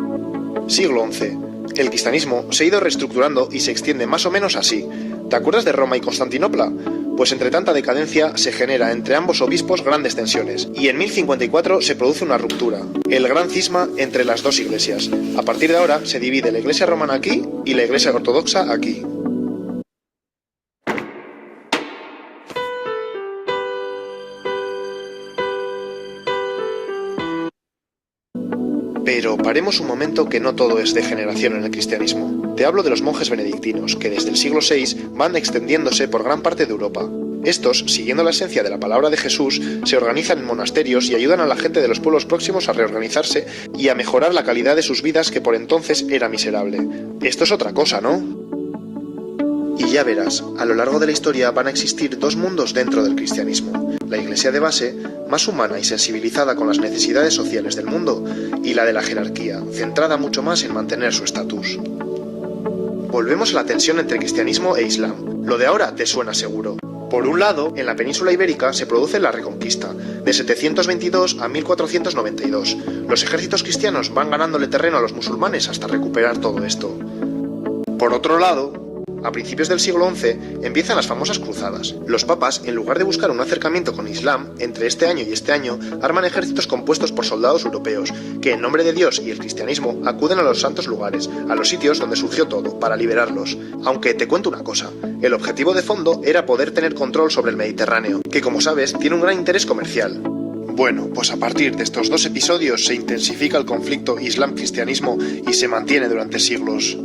Siglo XI. El cristianismo se ha ido reestructurando y se extiende más o menos así. ¿Te acuerdas de Roma y Constantinopla? Pues entre tanta decadencia se genera entre ambos obispos grandes tensiones, y en 1054 se produce una ruptura, el gran cisma entre las dos iglesias. A partir de ahora se divide la iglesia romana aquí y la iglesia ortodoxa aquí. Pero paremos un momento que no todo es degeneración en el cristianismo. Te hablo de los monjes benedictinos, que desde el siglo VI van extendiéndose por gran parte de Europa. Estos, siguiendo la esencia de la palabra de Jesús, se organizan en monasterios y ayudan a la gente de los pueblos próximos a reorganizarse y a mejorar la calidad de sus vidas que por entonces era miserable. Esto es otra cosa, ¿no? Y ya verás, a lo largo de la historia van a existir dos mundos dentro del cristianismo. La iglesia de base, más humana y sensibilizada con las necesidades sociales del mundo, y la de la jerarquía, centrada mucho más en mantener su estatus. Volvemos a la tensión entre cristianismo e islam. Lo de ahora te suena seguro. Por un lado, en la península ibérica se produce la Reconquista, de 722 a 1492. Los ejércitos cristianos van ganándole terreno a los musulmanes hasta recuperar todo esto. Por otro lado, a principios del siglo XI empiezan las famosas cruzadas. Los papas, en lugar de buscar un acercamiento con Islam, entre este año y este año, arman ejércitos compuestos por soldados europeos, que en nombre de Dios y el cristianismo acuden a los santos lugares, a los sitios donde surgió todo, para liberarlos. Aunque te cuento una cosa, el objetivo de fondo era poder tener control sobre el Mediterráneo, que como sabes tiene un gran interés comercial. Bueno, pues a partir de estos dos episodios se intensifica el conflicto Islam-cristianismo y se mantiene durante siglos.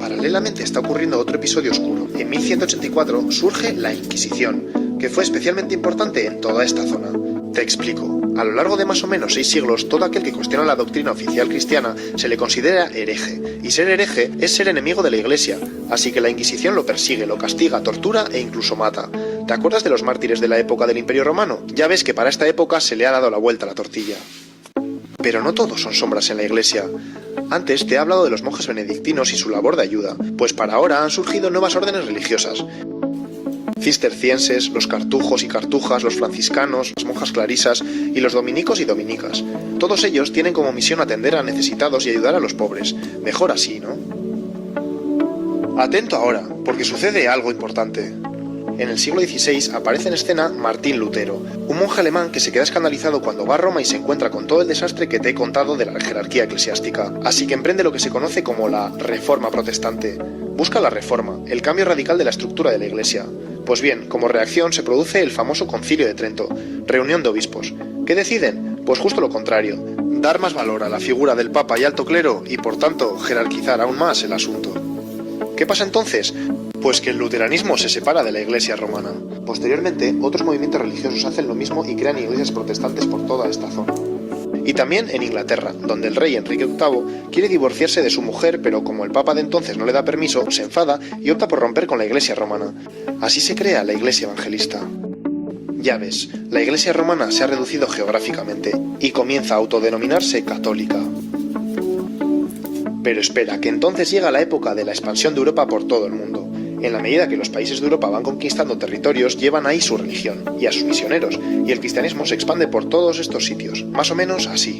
Paralelamente está ocurriendo otro episodio oscuro. En 1184 surge la Inquisición, que fue especialmente importante en toda esta zona. Te explico. A lo largo de más o menos 6 siglos, todo aquel que cuestiona la doctrina oficial cristiana se le considera hereje. Y ser hereje es ser enemigo de la Iglesia, así que la Inquisición lo persigue, lo castiga, tortura e incluso mata. ¿Te acuerdas de los mártires de la época del Imperio Romano? Ya ves que para esta época se le ha dado la vuelta a la tortilla. Pero no todos son sombras en la Iglesia. Antes te he hablado de los monjes benedictinos y su labor de ayuda, pues para ahora han surgido nuevas órdenes religiosas. Cistercienses, los cartujos y cartujas, los franciscanos, las monjas clarisas y los dominicos y dominicas. Todos ellos tienen como misión atender a necesitados y ayudar a los pobres. Mejor así, ¿no? Atento ahora, porque sucede algo importante. En el siglo XVI aparece en escena Martín Lutero, un monje alemán que se queda escandalizado cuando va a Roma y se encuentra con todo el desastre que te he contado de la jerarquía eclesiástica, así que emprende lo que se conoce como la Reforma Protestante. Busca la reforma, el cambio radical de la estructura de la Iglesia. Pues bien, como reacción se produce el famoso Concilio de Trento, reunión de obispos. ¿Qué deciden? Pues justo lo contrario, dar más valor a la figura del Papa y alto clero y por tanto jerarquizar aún más el asunto. ¿Qué pasa entonces? Pues que el luteranismo se separa de la Iglesia romana. Posteriormente, otros movimientos religiosos hacen lo mismo y crean iglesias protestantes por toda esta zona. Y también en Inglaterra, donde el rey Enrique VIII quiere divorciarse de su mujer, pero como el papa de entonces no le da permiso, se enfada y opta por romper con la Iglesia romana. Así se crea la Iglesia evangelista. Ya ves, la Iglesia romana se ha reducido geográficamente y comienza a autodenominarse católica. Pero espera, que entonces llega la época de la expansión de Europa por todo el mundo. En la medida que los países de Europa van conquistando territorios, llevan ahí su religión y a sus misioneros, y el cristianismo se expande por todos estos sitios, más o menos así.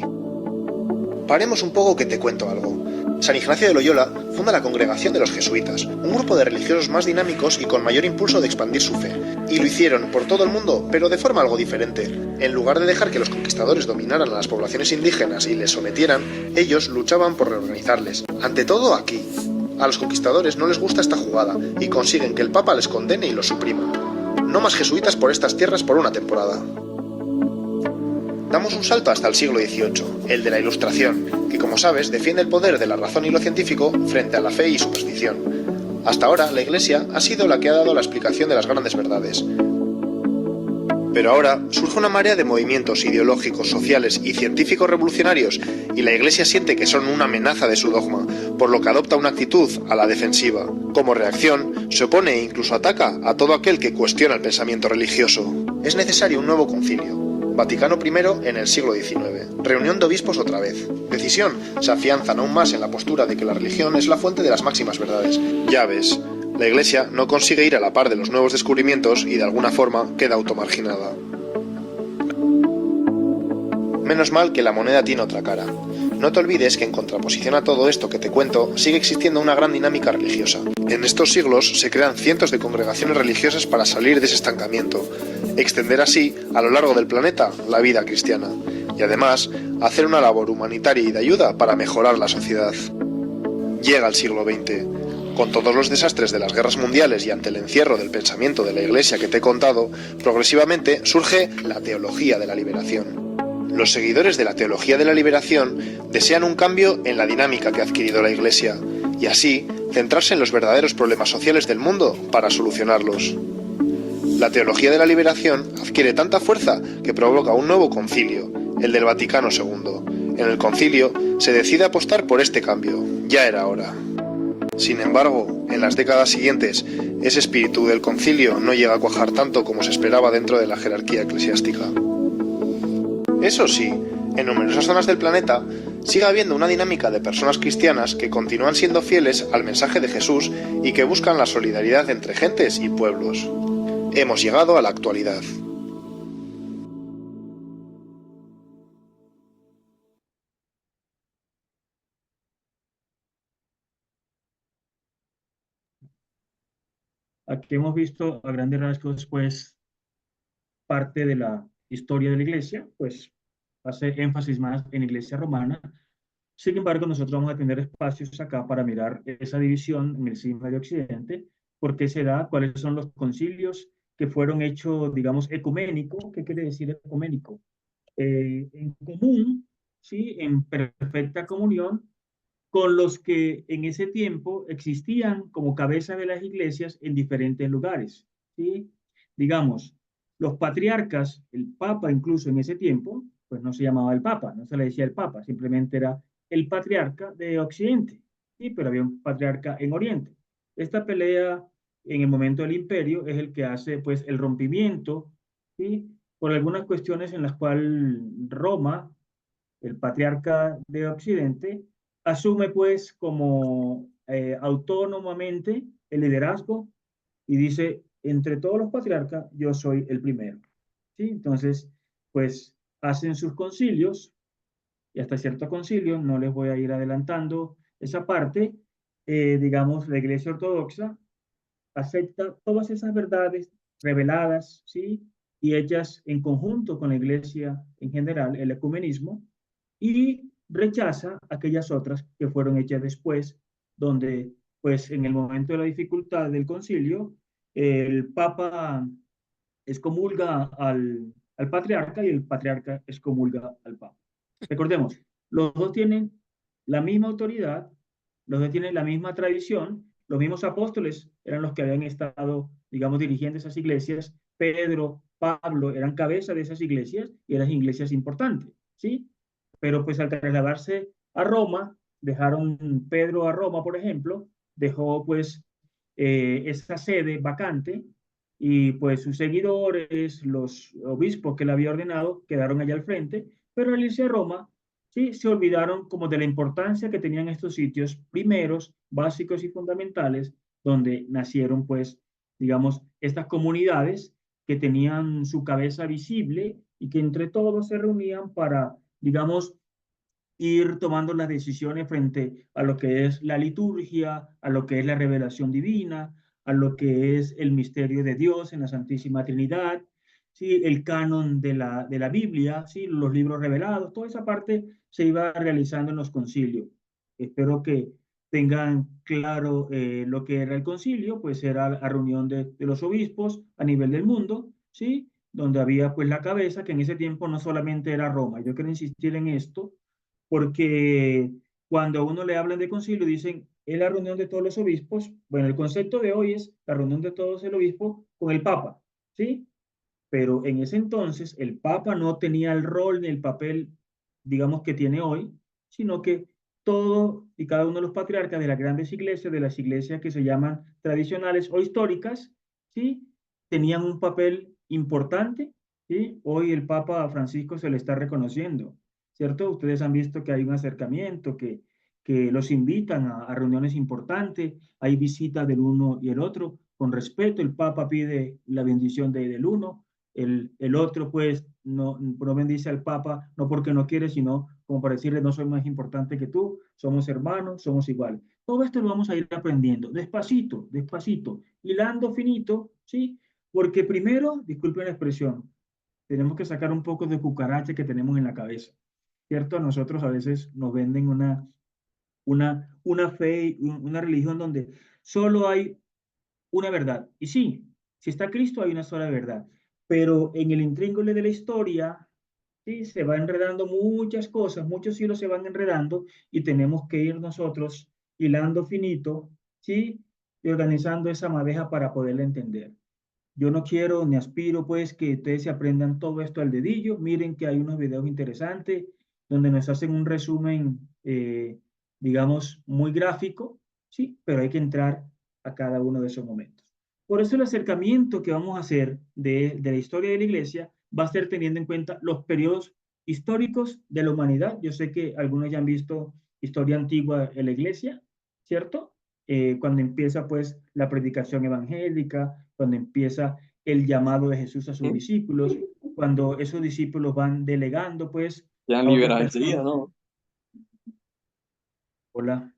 Paremos un poco que te cuento algo. San Ignacio de Loyola funda la Congregación de los Jesuitas, un grupo de religiosos más dinámicos y con mayor impulso de expandir su fe. Y lo hicieron por todo el mundo, pero de forma algo diferente. En lugar de dejar que los conquistadores dominaran a las poblaciones indígenas y les sometieran, ellos luchaban por reorganizarles. Ante todo aquí. A los conquistadores no les gusta esta jugada y consiguen que el Papa les condene y los suprima. No más jesuitas por estas tierras por una temporada. Damos un salto hasta el siglo XVIII, el de la Ilustración, que como sabes defiende el poder de la razón y lo científico frente a la fe y superstición. Hasta ahora la Iglesia ha sido la que ha dado la explicación de las grandes verdades. Pero ahora surge una marea de movimientos ideológicos, sociales y científicos revolucionarios y la Iglesia siente que son una amenaza de su dogma, por lo que adopta una actitud a la defensiva. Como reacción, se opone e incluso ataca a todo aquel que cuestiona el pensamiento religioso. Es necesario un nuevo concilio. Vaticano I en el siglo XIX. Reunión de obispos otra vez. Decisión, se afianzan aún más en la postura de que la religión es la fuente de las máximas verdades. Ya ves, la Iglesia no consigue ir a la par de los nuevos descubrimientos y de alguna forma queda automarginada. Menos mal que la moneda tiene otra cara. No te olvides que en contraposición a todo esto que te cuento, sigue existiendo una gran dinámica religiosa. En estos siglos se crean cientos de congregaciones religiosas para salir de ese estancamiento, extender así, a lo largo del planeta, la vida cristiana, y además, hacer una labor humanitaria y de ayuda para mejorar la sociedad. Llega el siglo XX. Con todos los desastres de las guerras mundiales y ante el encierro del pensamiento de la Iglesia que te he contado, progresivamente surge la teología de la liberación. Los seguidores de la teología de la liberación desean un cambio en la dinámica que ha adquirido la Iglesia, y así centrarse en los verdaderos problemas sociales del mundo para solucionarlos. La teología de la liberación adquiere tanta fuerza que provoca un nuevo concilio, el del Vaticano II. En el concilio se decide apostar por este cambio, ya era hora. Sin embargo, en las décadas siguientes, ese espíritu del concilio no llega a cuajar tanto como se esperaba dentro de la jerarquía eclesiástica. Eso sí, en numerosas zonas del planeta sigue habiendo una dinámica de personas cristianas que continúan siendo fieles al mensaje de Jesús y que buscan la solidaridad entre gentes y pueblos. Hemos llegado a la actualidad. Aquí hemos visto a grandes rasgos, pues, parte de la historia de la Iglesia, pues, hace énfasis más en la Iglesia romana. Sin embargo, nosotros vamos a tener espacios acá para mirar esa división en el cisma de Occidente, por qué se da, cuáles son los concilios que fueron hechos, digamos, ecuménico. ¿Qué quiere decir ecuménico? En común, ¿sí? En perfecta comunión con los que en ese tiempo existían como cabeza de las iglesias en diferentes lugares, ¿sí? Digamos, los patriarcas, el Papa incluso en ese tiempo, pues no se llamaba el Papa, no se le decía el Papa, simplemente era el patriarca de Occidente, ¿sí? Pero había un patriarca en Oriente. Esta pelea en el momento del imperio es el que hace, pues, el rompimiento, ¿sí? Por algunas cuestiones en las cuales Roma, el patriarca de Occidente, asume pues como autónomamente el liderazgo y dice, entre todos los patriarcas, yo soy el primero. ¿Sí? Entonces, pues hacen sus concilios y hasta cierto concilio, no les voy a ir adelantando esa parte, digamos, la Iglesia Ortodoxa acepta todas esas verdades reveladas, ¿sí? Y hechas en conjunto con la Iglesia en general, el ecumenismo, y rechaza aquellas otras que fueron hechas después, donde, pues, en el momento de la dificultad del concilio, el Papa excomulga al patriarca y el patriarca excomulga al Papa. Recordemos, los dos tienen la misma autoridad, los dos tienen la misma tradición, los mismos apóstoles eran los que habían estado, digamos, dirigiendo esas iglesias. Pedro, Pablo eran cabeza de esas iglesias y eran iglesias importantes, ¿sí? Pero pues al trasladarse a Roma, dejaron Pedro a Roma, por ejemplo, dejó pues esa sede vacante y pues sus seguidores, los obispos que le había ordenado, quedaron allá al frente, pero al irse a Roma, sí, se olvidaron como de la importancia que tenían estos sitios primeros, básicos y fundamentales, donde nacieron pues, digamos, estas comunidades que tenían su cabeza visible y que entre todos se reunían para, digamos, ir tomando las decisiones frente a lo que es la liturgia, a lo que es la revelación divina, a lo que es el misterio de Dios en la Santísima Trinidad, ¿sí? El canon de la Biblia, ¿sí? Los libros revelados, toda esa parte se iba realizando en los concilios. Espero que tengan claro lo que era el concilio, pues era la reunión de los obispos a nivel del mundo, ¿sí? Donde había pues la cabeza, que en ese tiempo no solamente era Roma. Yo quiero insistir en esto, porque cuando a uno le hablan de concilio dicen, es la reunión de todos los obispos. Bueno, el concepto de hoy es la reunión de todos el obispo con el Papa, ¿sí? Pero en ese entonces el Papa no tenía el rol ni el papel, digamos, que tiene hoy, sino que todo y cada uno de los patriarcas de las grandes iglesias, de las iglesias que se llaman tradicionales o históricas, ¿sí? Tenían un papel importante, ¿sí? Hoy el Papa Francisco se le está reconociendo, ¿cierto? Ustedes han visto que hay un acercamiento, que los invitan a reuniones importantes, hay visitas del uno y el otro, con respeto, el Papa pide la bendición del uno, el otro pues no bendice al Papa, no porque no quiere, sino como para decirle, no soy más importante que tú, somos hermanos, somos iguales. Todo esto lo vamos a ir aprendiendo, despacito, despacito, hilando finito, ¿sí? Porque primero, disculpen la expresión, tenemos que sacar un poco de cucaracha que tenemos en la cabeza, ¿cierto? A nosotros a veces nos venden una fe, una religión donde solo hay una verdad. Y sí, si está Cristo hay una sola verdad. Pero en el intríngulis de la historia, sí, se va enredando muchas cosas, muchos hilos se van enredando y tenemos que ir nosotros hilando finito, ¿sí? Y organizando esa madeja para poderla entender. Yo no quiero ni aspiro pues que ustedes se aprendan todo esto al dedillo. Miren que hay unos videos interesantes donde nos hacen un resumen, digamos, muy gráfico, ¿sí? Pero hay que entrar a cada uno de esos momentos. Por eso el acercamiento que vamos a hacer de la historia de la iglesia va a ser teniendo en cuenta los periodos históricos de la humanidad. Yo sé que algunos ya han visto historia antigua de la iglesia, ¿cierto? Cuando empieza pues la predicación evangélica, cuando empieza el llamado de Jesús a sus discípulos, cuando esos discípulos van delegando pues Ya a otras liberado enseguida, personas. ¿no? Hola.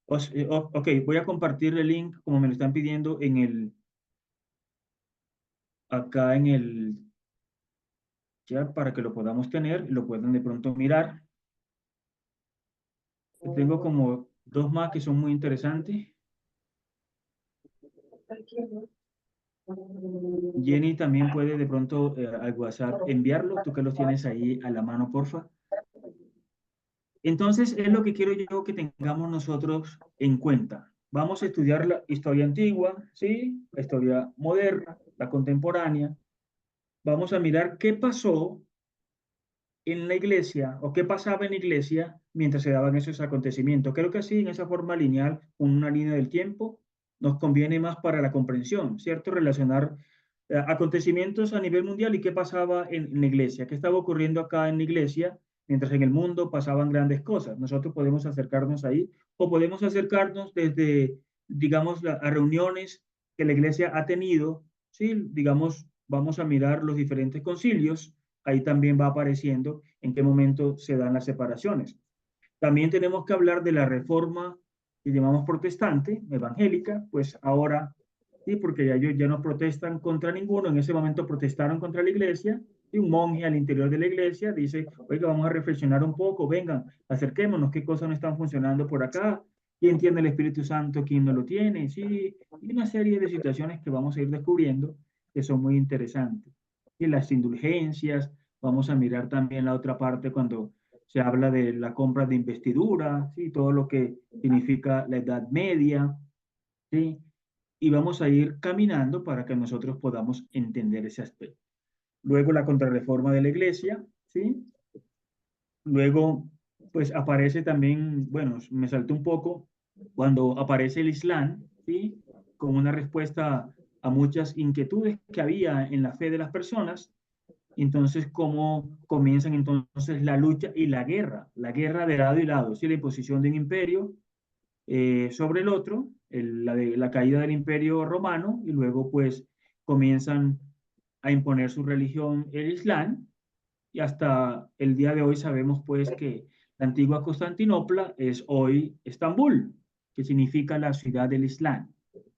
Ok, voy a compartir el link como me lo están pidiendo acá en el chat para que lo podamos tener y lo puedan de pronto mirar. Tengo como dos más que son muy interesantes. Jenny también puede de pronto al WhatsApp enviarlo, tú que los tienes ahí a la mano, porfa. Entonces, es lo que quiero yo que tengamos nosotros en cuenta. Vamos a estudiar la historia antigua, ¿sí? La historia moderna, la contemporánea. Vamos a mirar qué pasó en la iglesia o qué pasaba en la iglesia mientras se daban esos acontecimientos. Creo que así, en esa forma lineal, con una línea del tiempo, nos conviene más para la comprensión, ¿cierto? Relacionar acontecimientos a nivel mundial y qué pasaba en la iglesia, qué estaba ocurriendo acá en la iglesia, mientras en el mundo pasaban grandes cosas. Nosotros podemos acercarnos ahí o podemos acercarnos desde, digamos, a reuniones que la iglesia ha tenido, ¿sí? Digamos, vamos a mirar los diferentes concilios, ahí también va apareciendo en qué momento se dan las separaciones. También tenemos que hablar de la reforma que llamamos protestante, evangélica, pues ahora, sí, porque ya ellos ya no protestan contra ninguno, en ese momento protestaron contra la iglesia, y un monje al interior de la iglesia dice, oiga, vamos a reflexionar un poco, vengan, acerquémonos, qué cosas no están funcionando por acá, quién tiene el Espíritu Santo, quién no lo tiene, sí, y una serie de situaciones que vamos a ir descubriendo que son muy interesantes. Y las indulgencias, vamos a mirar también la otra parte cuando se habla de la compra de investidura, ¿sí? Todo lo que significa la Edad Media, ¿sí? Y vamos a ir caminando para que nosotros podamos entender ese aspecto. Luego la contrarreforma de la Iglesia, ¿sí? Luego, pues aparece también, bueno, me salté un poco, cuando aparece el Islam, ¿sí? Como una respuesta a muchas inquietudes que había en la fe de las personas. Entonces, ¿cómo comienzan entonces la lucha y la guerra de lado y lado, ¿sí? La imposición de un imperio sobre el otro, la caída del imperio romano, y luego pues comienzan a imponer su religión, el Islam, y hasta el día de hoy sabemos pues que la antigua Constantinopla es hoy Estambul, que significa la ciudad del Islam,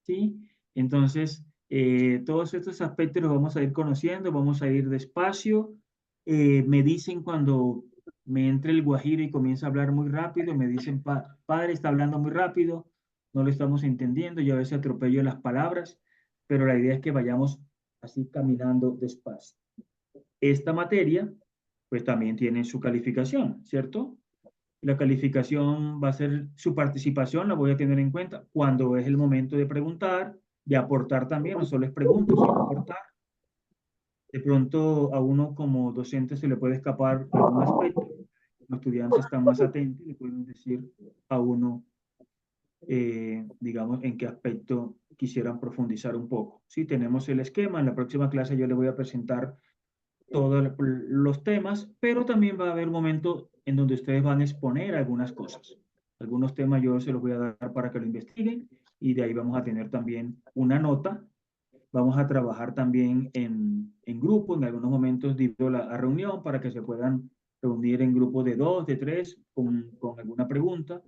¿sí? Entonces, todos estos aspectos los vamos a ir conociendo, vamos a ir despacio. Me dicen cuando me entre el guajiro y comienza a hablar muy rápido, me dicen, padre, está hablando muy rápido, no lo estamos entendiendo, yo a veces atropello las palabras, pero la idea es que vayamos así caminando despacio. Esta materia pues también tiene su calificación, ¿cierto? La calificación va a ser su participación, la voy a tener en cuenta cuando es el momento de preguntar, de aportar también, no solo es preguntas, sino aportar. De pronto a uno como docente se le puede escapar algún aspecto, los estudiantes están más atentos y le pueden decir a uno, digamos, en qué aspecto quisieran profundizar un poco. Sí, tenemos el esquema, en la próxima clase yo le voy a presentar todos los temas, pero también va a haber un momento en donde ustedes van a exponer algunas cosas. Algunos temas yo se los voy a dar para que lo investiguen y de ahí vamos a tener también una nota. Vamos a trabajar también en grupo, en algunos momentos divido la reunión para que se puedan reunir en grupos de 2, de 3, con alguna pregunta.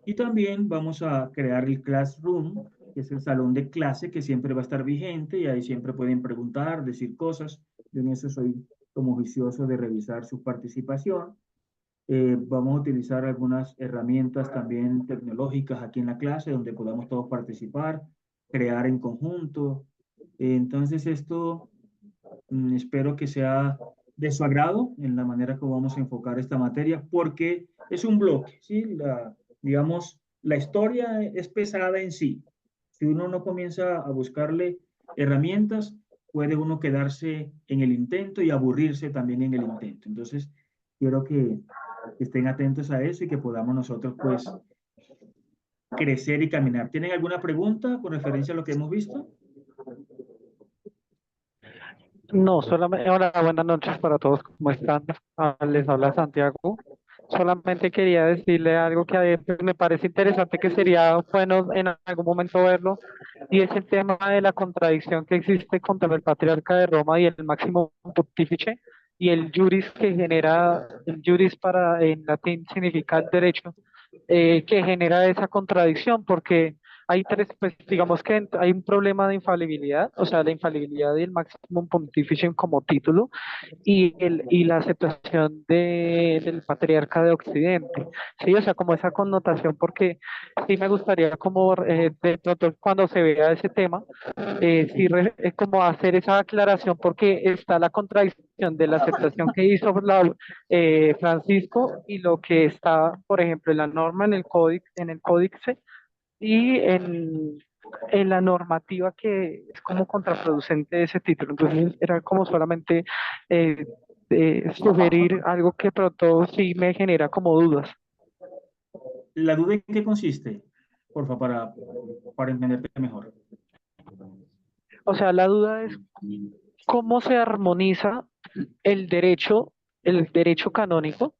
Y también vamos a crear el Classroom, que es el salón de clase que siempre va a estar vigente y ahí siempre pueden preguntar, decir cosas. Yo en eso soy como juicioso de revisar su participación. Vamos a utilizar algunas herramientas también tecnológicas aquí en la clase donde podamos todos participar, crear en conjunto. Entonces esto espero que sea de su agrado en la manera que vamos a enfocar esta materia, porque es un bloque, ¿sí? Digamos, la historia es pesada en sí. Si uno no comienza a buscarle herramientas, puede uno quedarse en el intento y aburrirse también en el intento. Entonces, quiero que estén atentos a eso y que podamos nosotros, pues, crecer y caminar. ¿Tienen alguna pregunta con referencia a lo que hemos visto? No, solamente, hola, buenas noches para todos, ¿cómo están? Les habla Santiago. Solamente quería decirle algo que a veces me parece interesante que sería bueno en algún momento verlo, y es el tema de la contradicción que existe contra el patriarca de Roma y el máximo pontífice, y el juris que genera, el juris para en latín significa el derecho, que genera esa contradicción, porque hay tres, pues digamos que hay un problema de infalibilidad, o sea, la infalibilidad del máximo pontífice como título, y la aceptación del patriarca de Occidente, sí, o sea, como esa connotación, porque sí me gustaría como de pronto cuando se vea ese tema, sí como hacer esa aclaración, porque está la contradicción de la aceptación que hizo Francisco y lo que está, por ejemplo, en la norma, en el códice y en la normativa, que es como contraproducente de ese título. Entonces era como solamente eh, sugerir algo que pronto sí me genera como dudas. ¿La duda en qué consiste? Por favor, para entenderte mejor. O sea, la duda es cómo se armoniza el derecho canónico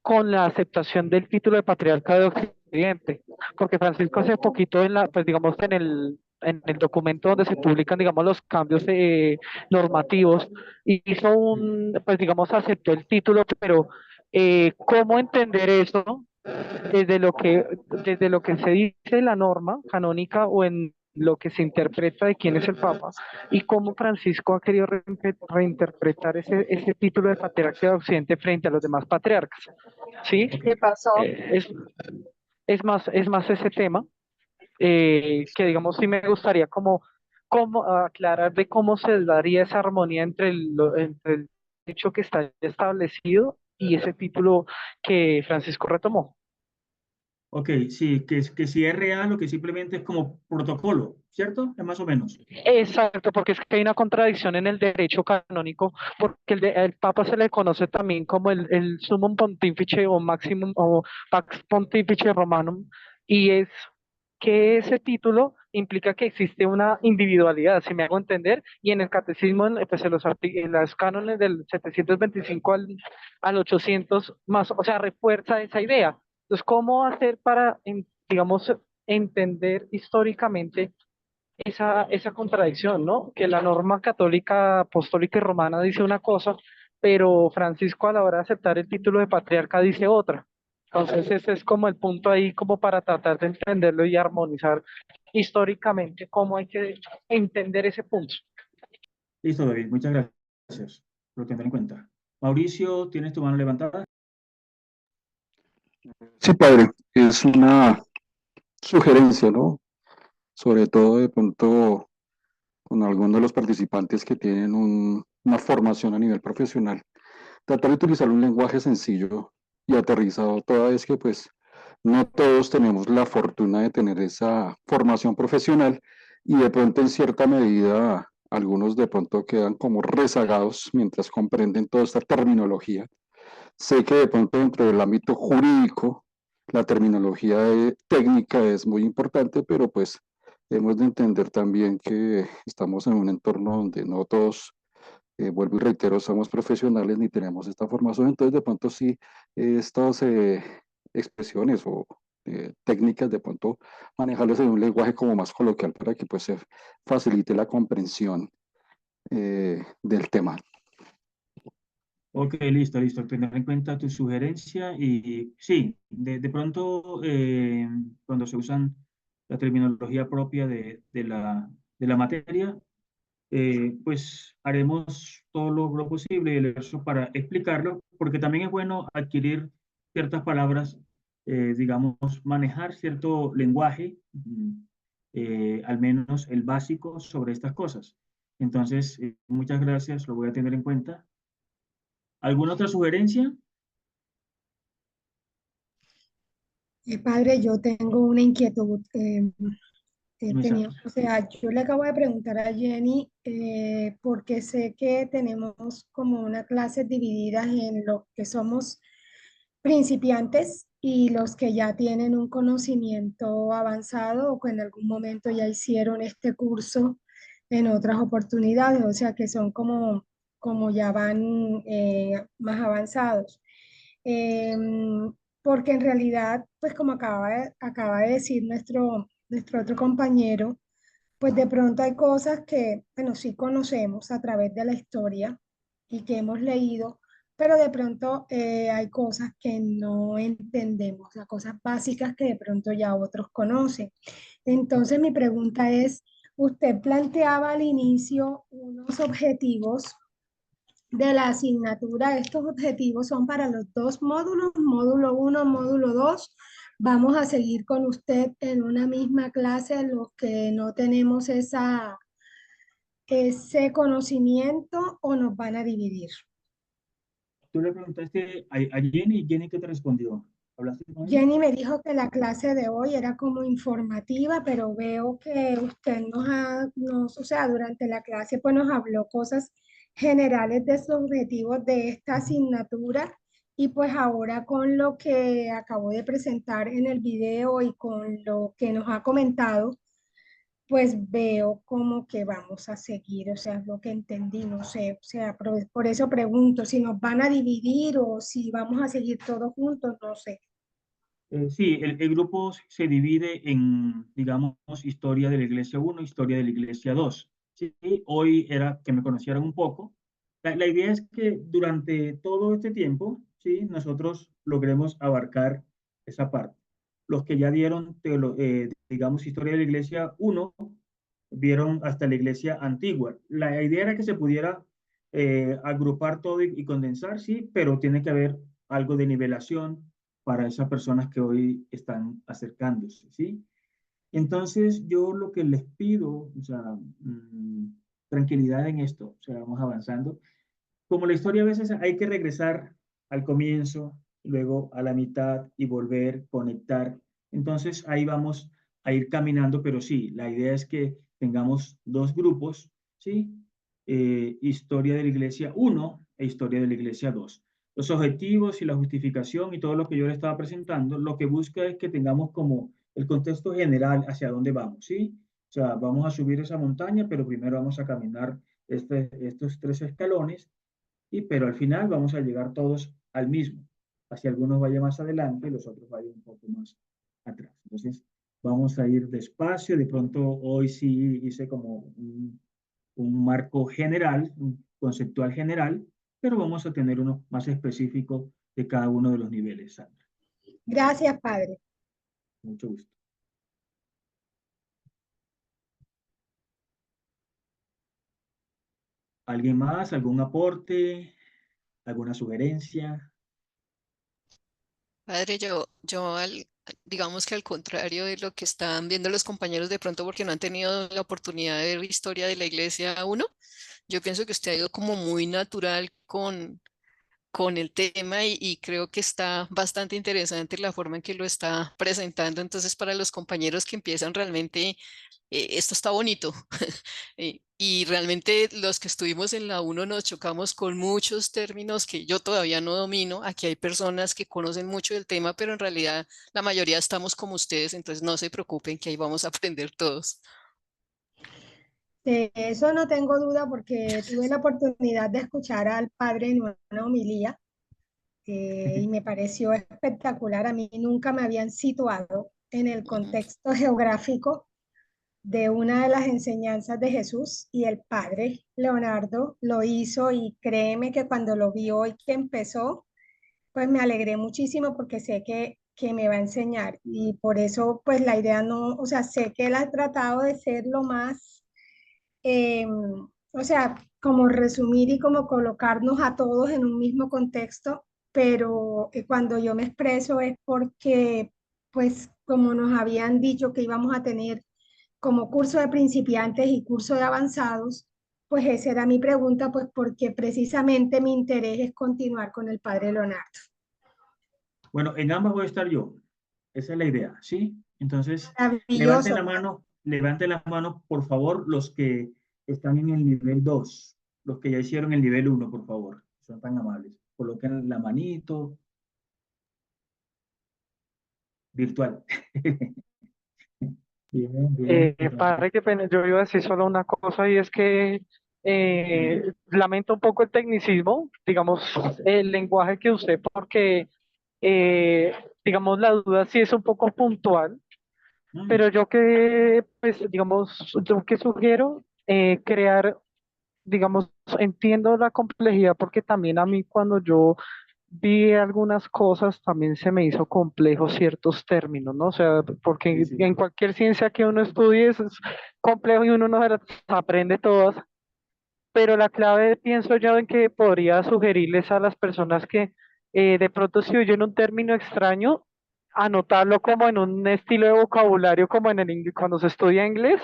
con la aceptación del título de patriarca de Occidente, porque Francisco hace poquito pues digamos en el documento donde se publican, digamos, los cambios normativos, hizo pues digamos, aceptó el título, pero ¿cómo entender eso desde lo que se dice en la norma canónica o en lo que se interpreta de quién es el Papa, y cómo Francisco ha querido reinterpretar ese título de patriarca de Occidente frente a los demás patriarcas? ¿Sí? ¿Qué pasó? Es más ese tema, que digamos sí me gustaría como aclarar de cómo se daría esa armonía entre el hecho que está establecido y ese título que Francisco retomó. Ok, sí, que si es real o que simplemente es como protocolo, ¿cierto? Es más o menos. Exacto, porque es que hay una contradicción en el derecho canónico, porque el Papa se le conoce también como el Summum Pontifice o Maximum o Pax Pontifice Romanum, y es que ese título implica que existe una individualidad, si me hago entender, y en el catecismo, pues en los cánones del 725 al 800 más, o sea, refuerza esa idea. Entonces, ¿cómo hacer para, digamos, entender históricamente esa contradicción, ¿no? Que la norma católica, apostólica y romana dice una cosa, pero Francisco a la hora de aceptar el título de patriarca dice otra. Entonces ese es como el punto ahí como para tratar de entenderlo y armonizar históricamente cómo hay que entender ese punto. Listo, David, muchas gracias. Lo tendré en cuenta. Mauricio, ¿tienes tu mano levantada? Sí, padre, es una sugerencia, ¿no? Sobre todo de pronto con algunos de los participantes que tienen una formación a nivel profesional. Tratar de utilizar un lenguaje sencillo y aterrizado, toda vez que pues no todos tenemos la fortuna de tener esa formación profesional y de pronto en cierta medida algunos de pronto quedan como rezagados mientras comprenden toda esta terminología. Sé que de pronto dentro del ámbito jurídico la terminología técnica es muy importante, pero pues hemos de entender también que estamos en un entorno donde no todos, vuelvo y reitero, somos profesionales ni tenemos esta formación, entonces de pronto sí, estas expresiones o técnicas de pronto manejarlas en un lenguaje como más coloquial para que pues se facilite la comprensión del tema. Ok, listo, listo. Tendré en cuenta tu sugerencia y sí, de pronto cuando se usan la terminología propia de la materia, pues haremos todo lo posible y el esfuerzo para explicarlo, porque también es bueno adquirir ciertas palabras, digamos, manejar cierto lenguaje, al menos el básico sobre estas cosas. Entonces, muchas gracias, lo voy a tener en cuenta. ¿Alguna otra sugerencia? Padre, yo tengo una inquietud. Dime, Tenía, Sara. o sea, yo le acabo de preguntar a Jenny porque sé que tenemos como unas clases divididas en los que somos principiantes y los que ya tienen un conocimiento avanzado o que en algún momento ya hicieron este curso en otras oportunidades, o sea, que son como ya van más avanzados. Porque en realidad, pues como acaba de decir nuestro otro compañero, pues de pronto hay cosas que, bueno, sí conocemos a través de la historia y que hemos leído, pero de pronto hay cosas que no entendemos, las cosas básicas que de pronto ya otros conocen. Entonces mi pregunta es, usted planteaba al inicio unos objetivos de la asignatura. Estos objetivos son para los dos módulos, módulo 1, módulo 2. Vamos a seguir con usted en una misma clase, los que no tenemos ese conocimiento o nos van a dividir. Tú le preguntaste a Jenny, ¿Jenny qué te respondió? ¿Hablaste con ella? Jenny me dijo que la clase de hoy era como informativa, pero veo que usted o sea, durante la clase pues nos habló cosas generales de sus objetivos de esta asignatura y pues ahora con lo que acabo de presentar en el video y con lo que nos ha comentado, pues veo como que vamos a seguir, o sea, es lo que entendí, no sé, o sea, por eso pregunto si nos van a dividir o si vamos a seguir todos juntos, no sé. Sí, el grupo se divide en, digamos, historia de la Iglesia 1, historia de la Iglesia 2. Sí, hoy era que me conocieran un poco. La idea es que durante todo este tiempo, sí, nosotros logremos abarcar esa parte. Los que ya dieron, digamos, historia de la Iglesia 1, vieron hasta la Iglesia antigua. La idea era que se pudiera agrupar todo y condensar, sí, pero tiene que haber algo de nivelación para esas personas que hoy están acercándose, ¿sí? Entonces, yo lo que les pido, o sea, tranquilidad en esto, o sea, vamos avanzando. Como la historia a veces hay que regresar al comienzo, luego a la mitad y volver, conectar. Entonces ahí vamos a ir caminando, pero sí, la idea es que tengamos dos grupos, ¿sí? Historia de la Iglesia 1 e Historia de la Iglesia 2. Los objetivos y la justificación y todo lo que yo le estaba presentando, lo que busca es que tengamos como el contexto general hacia dónde vamos, ¿sí? O sea, vamos a subir esa montaña, pero primero vamos a caminar estos 3 escalones, pero al final vamos a llegar todos al mismo. Así algunos vayan más adelante y los otros vayan un poco más atrás. Entonces, vamos a ir despacio. De pronto, hoy sí hice como un marco general, un conceptual general, pero vamos a tener uno más específico de cada uno de los niveles, Sandra. Gracias, padre. Mucho gusto. ¿Alguien más? ¿Algún aporte? ¿Alguna sugerencia? Padre, digamos que al contrario de lo que están viendo los compañeros de pronto porque no han tenido la oportunidad de ver historia de la iglesia uno, yo pienso que usted ha ido como muy natural con el tema y creo que está bastante interesante la forma en que lo está presentando. Entonces, para los compañeros que empiezan realmente, esto está bonito. Y realmente los que estuvimos en la uno nos chocamos con muchos términos que yo todavía no domino. Aquí hay personas que conocen mucho del tema, pero en realidad la mayoría estamos como ustedes, entonces no se preocupen que ahí vamos a aprender todos. De eso no tengo duda porque tuve la oportunidad de escuchar al padre en una homilía y me pareció espectacular. A mí nunca me habían situado en el contexto geográfico de una de las enseñanzas de Jesús y el padre Leonardo lo hizo y créeme que cuando lo vio y que empezó, pues me alegré muchísimo porque sé que me va a enseñar y por eso pues la idea no, o sea, sé que él ha tratado de ser lo más, o sea, como resumir y como colocarnos a todos en un mismo contexto, pero cuando yo me expreso es porque pues como nos habían dicho que íbamos a tener como curso de principiantes y curso de avanzados, pues esa era mi pregunta, pues porque precisamente mi interés es continuar con el padre Leonardo. Bueno, en ambas voy a estar yo. Esa es la idea, ¿sí? Entonces, Maravilloso. levanten la mano, por favor, los que están en el nivel 2, los que ya hicieron el nivel 1, por favor. Son tan amables. Coloquen la manito virtual. Bien, bien. Padre, qué pena, yo iba a decir solo una cosa y es que lamento un poco el tecnicismo, digamos, el lenguaje que usé, porque, eh, digamos, la duda sí es un poco puntual, pero yo que, pues, digamos, yo que sugiero crear, digamos, entiendo la complejidad porque también a mí cuando yo vi algunas cosas también se me hizo complejo ciertos términos, ¿no? O sea, porque en cualquier ciencia que uno estudie es complejo y uno no se las aprende todas, pero la clave pienso yo en que podría sugerirles a las personas que de pronto si oyen un término extraño, anotarlo como en un estilo de vocabulario como en el cuando se estudia inglés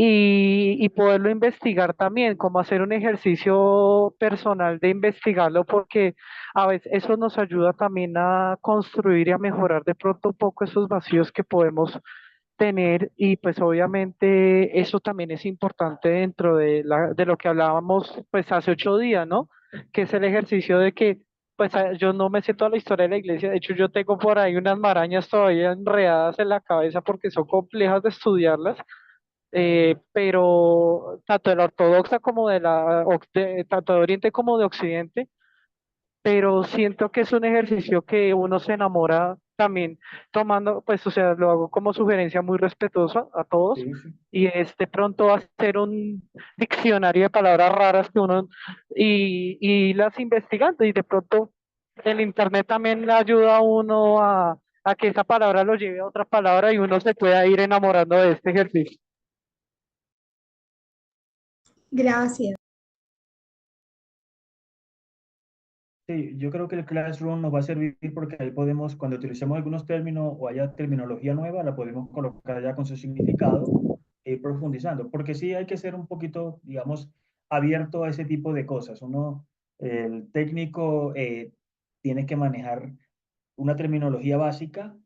y poderlo investigar también, como hacer un ejercicio personal de investigarlo, porque a veces eso nos ayuda también a construir y a mejorar de pronto un poco esos vacíos que podemos tener y pues obviamente eso también es importante dentro de lo que hablábamos pues hace 8 días, ¿no? Que es el ejercicio de que pues yo no me sé toda la historia de la iglesia, de hecho yo tengo por ahí unas marañas todavía enredadas en la cabeza porque son complejas de estudiarlas, pero tanto de la ortodoxa como tanto de Oriente como de Occidente, pero siento que es un ejercicio que uno se enamora también tomando, pues, o sea, lo hago como sugerencia muy respetuosa a todos, y es de pronto hacer un diccionario de palabras raras que uno, y las investigando, y de pronto el internet también le ayuda a uno a que esa palabra lo lleve a otra palabra y uno se pueda ir enamorando de este ejercicio. Gracias. Sí, yo creo que el Classroom nos va a servir porque ahí podemos, cuando utilicemos algunos términos o haya terminología nueva, la podemos colocar ya con su significado e ir profundizando. Porque sí hay que ser un poquito, digamos, abierto a ese tipo de cosas. Uno, el técnico, tienes que manejar una terminología básica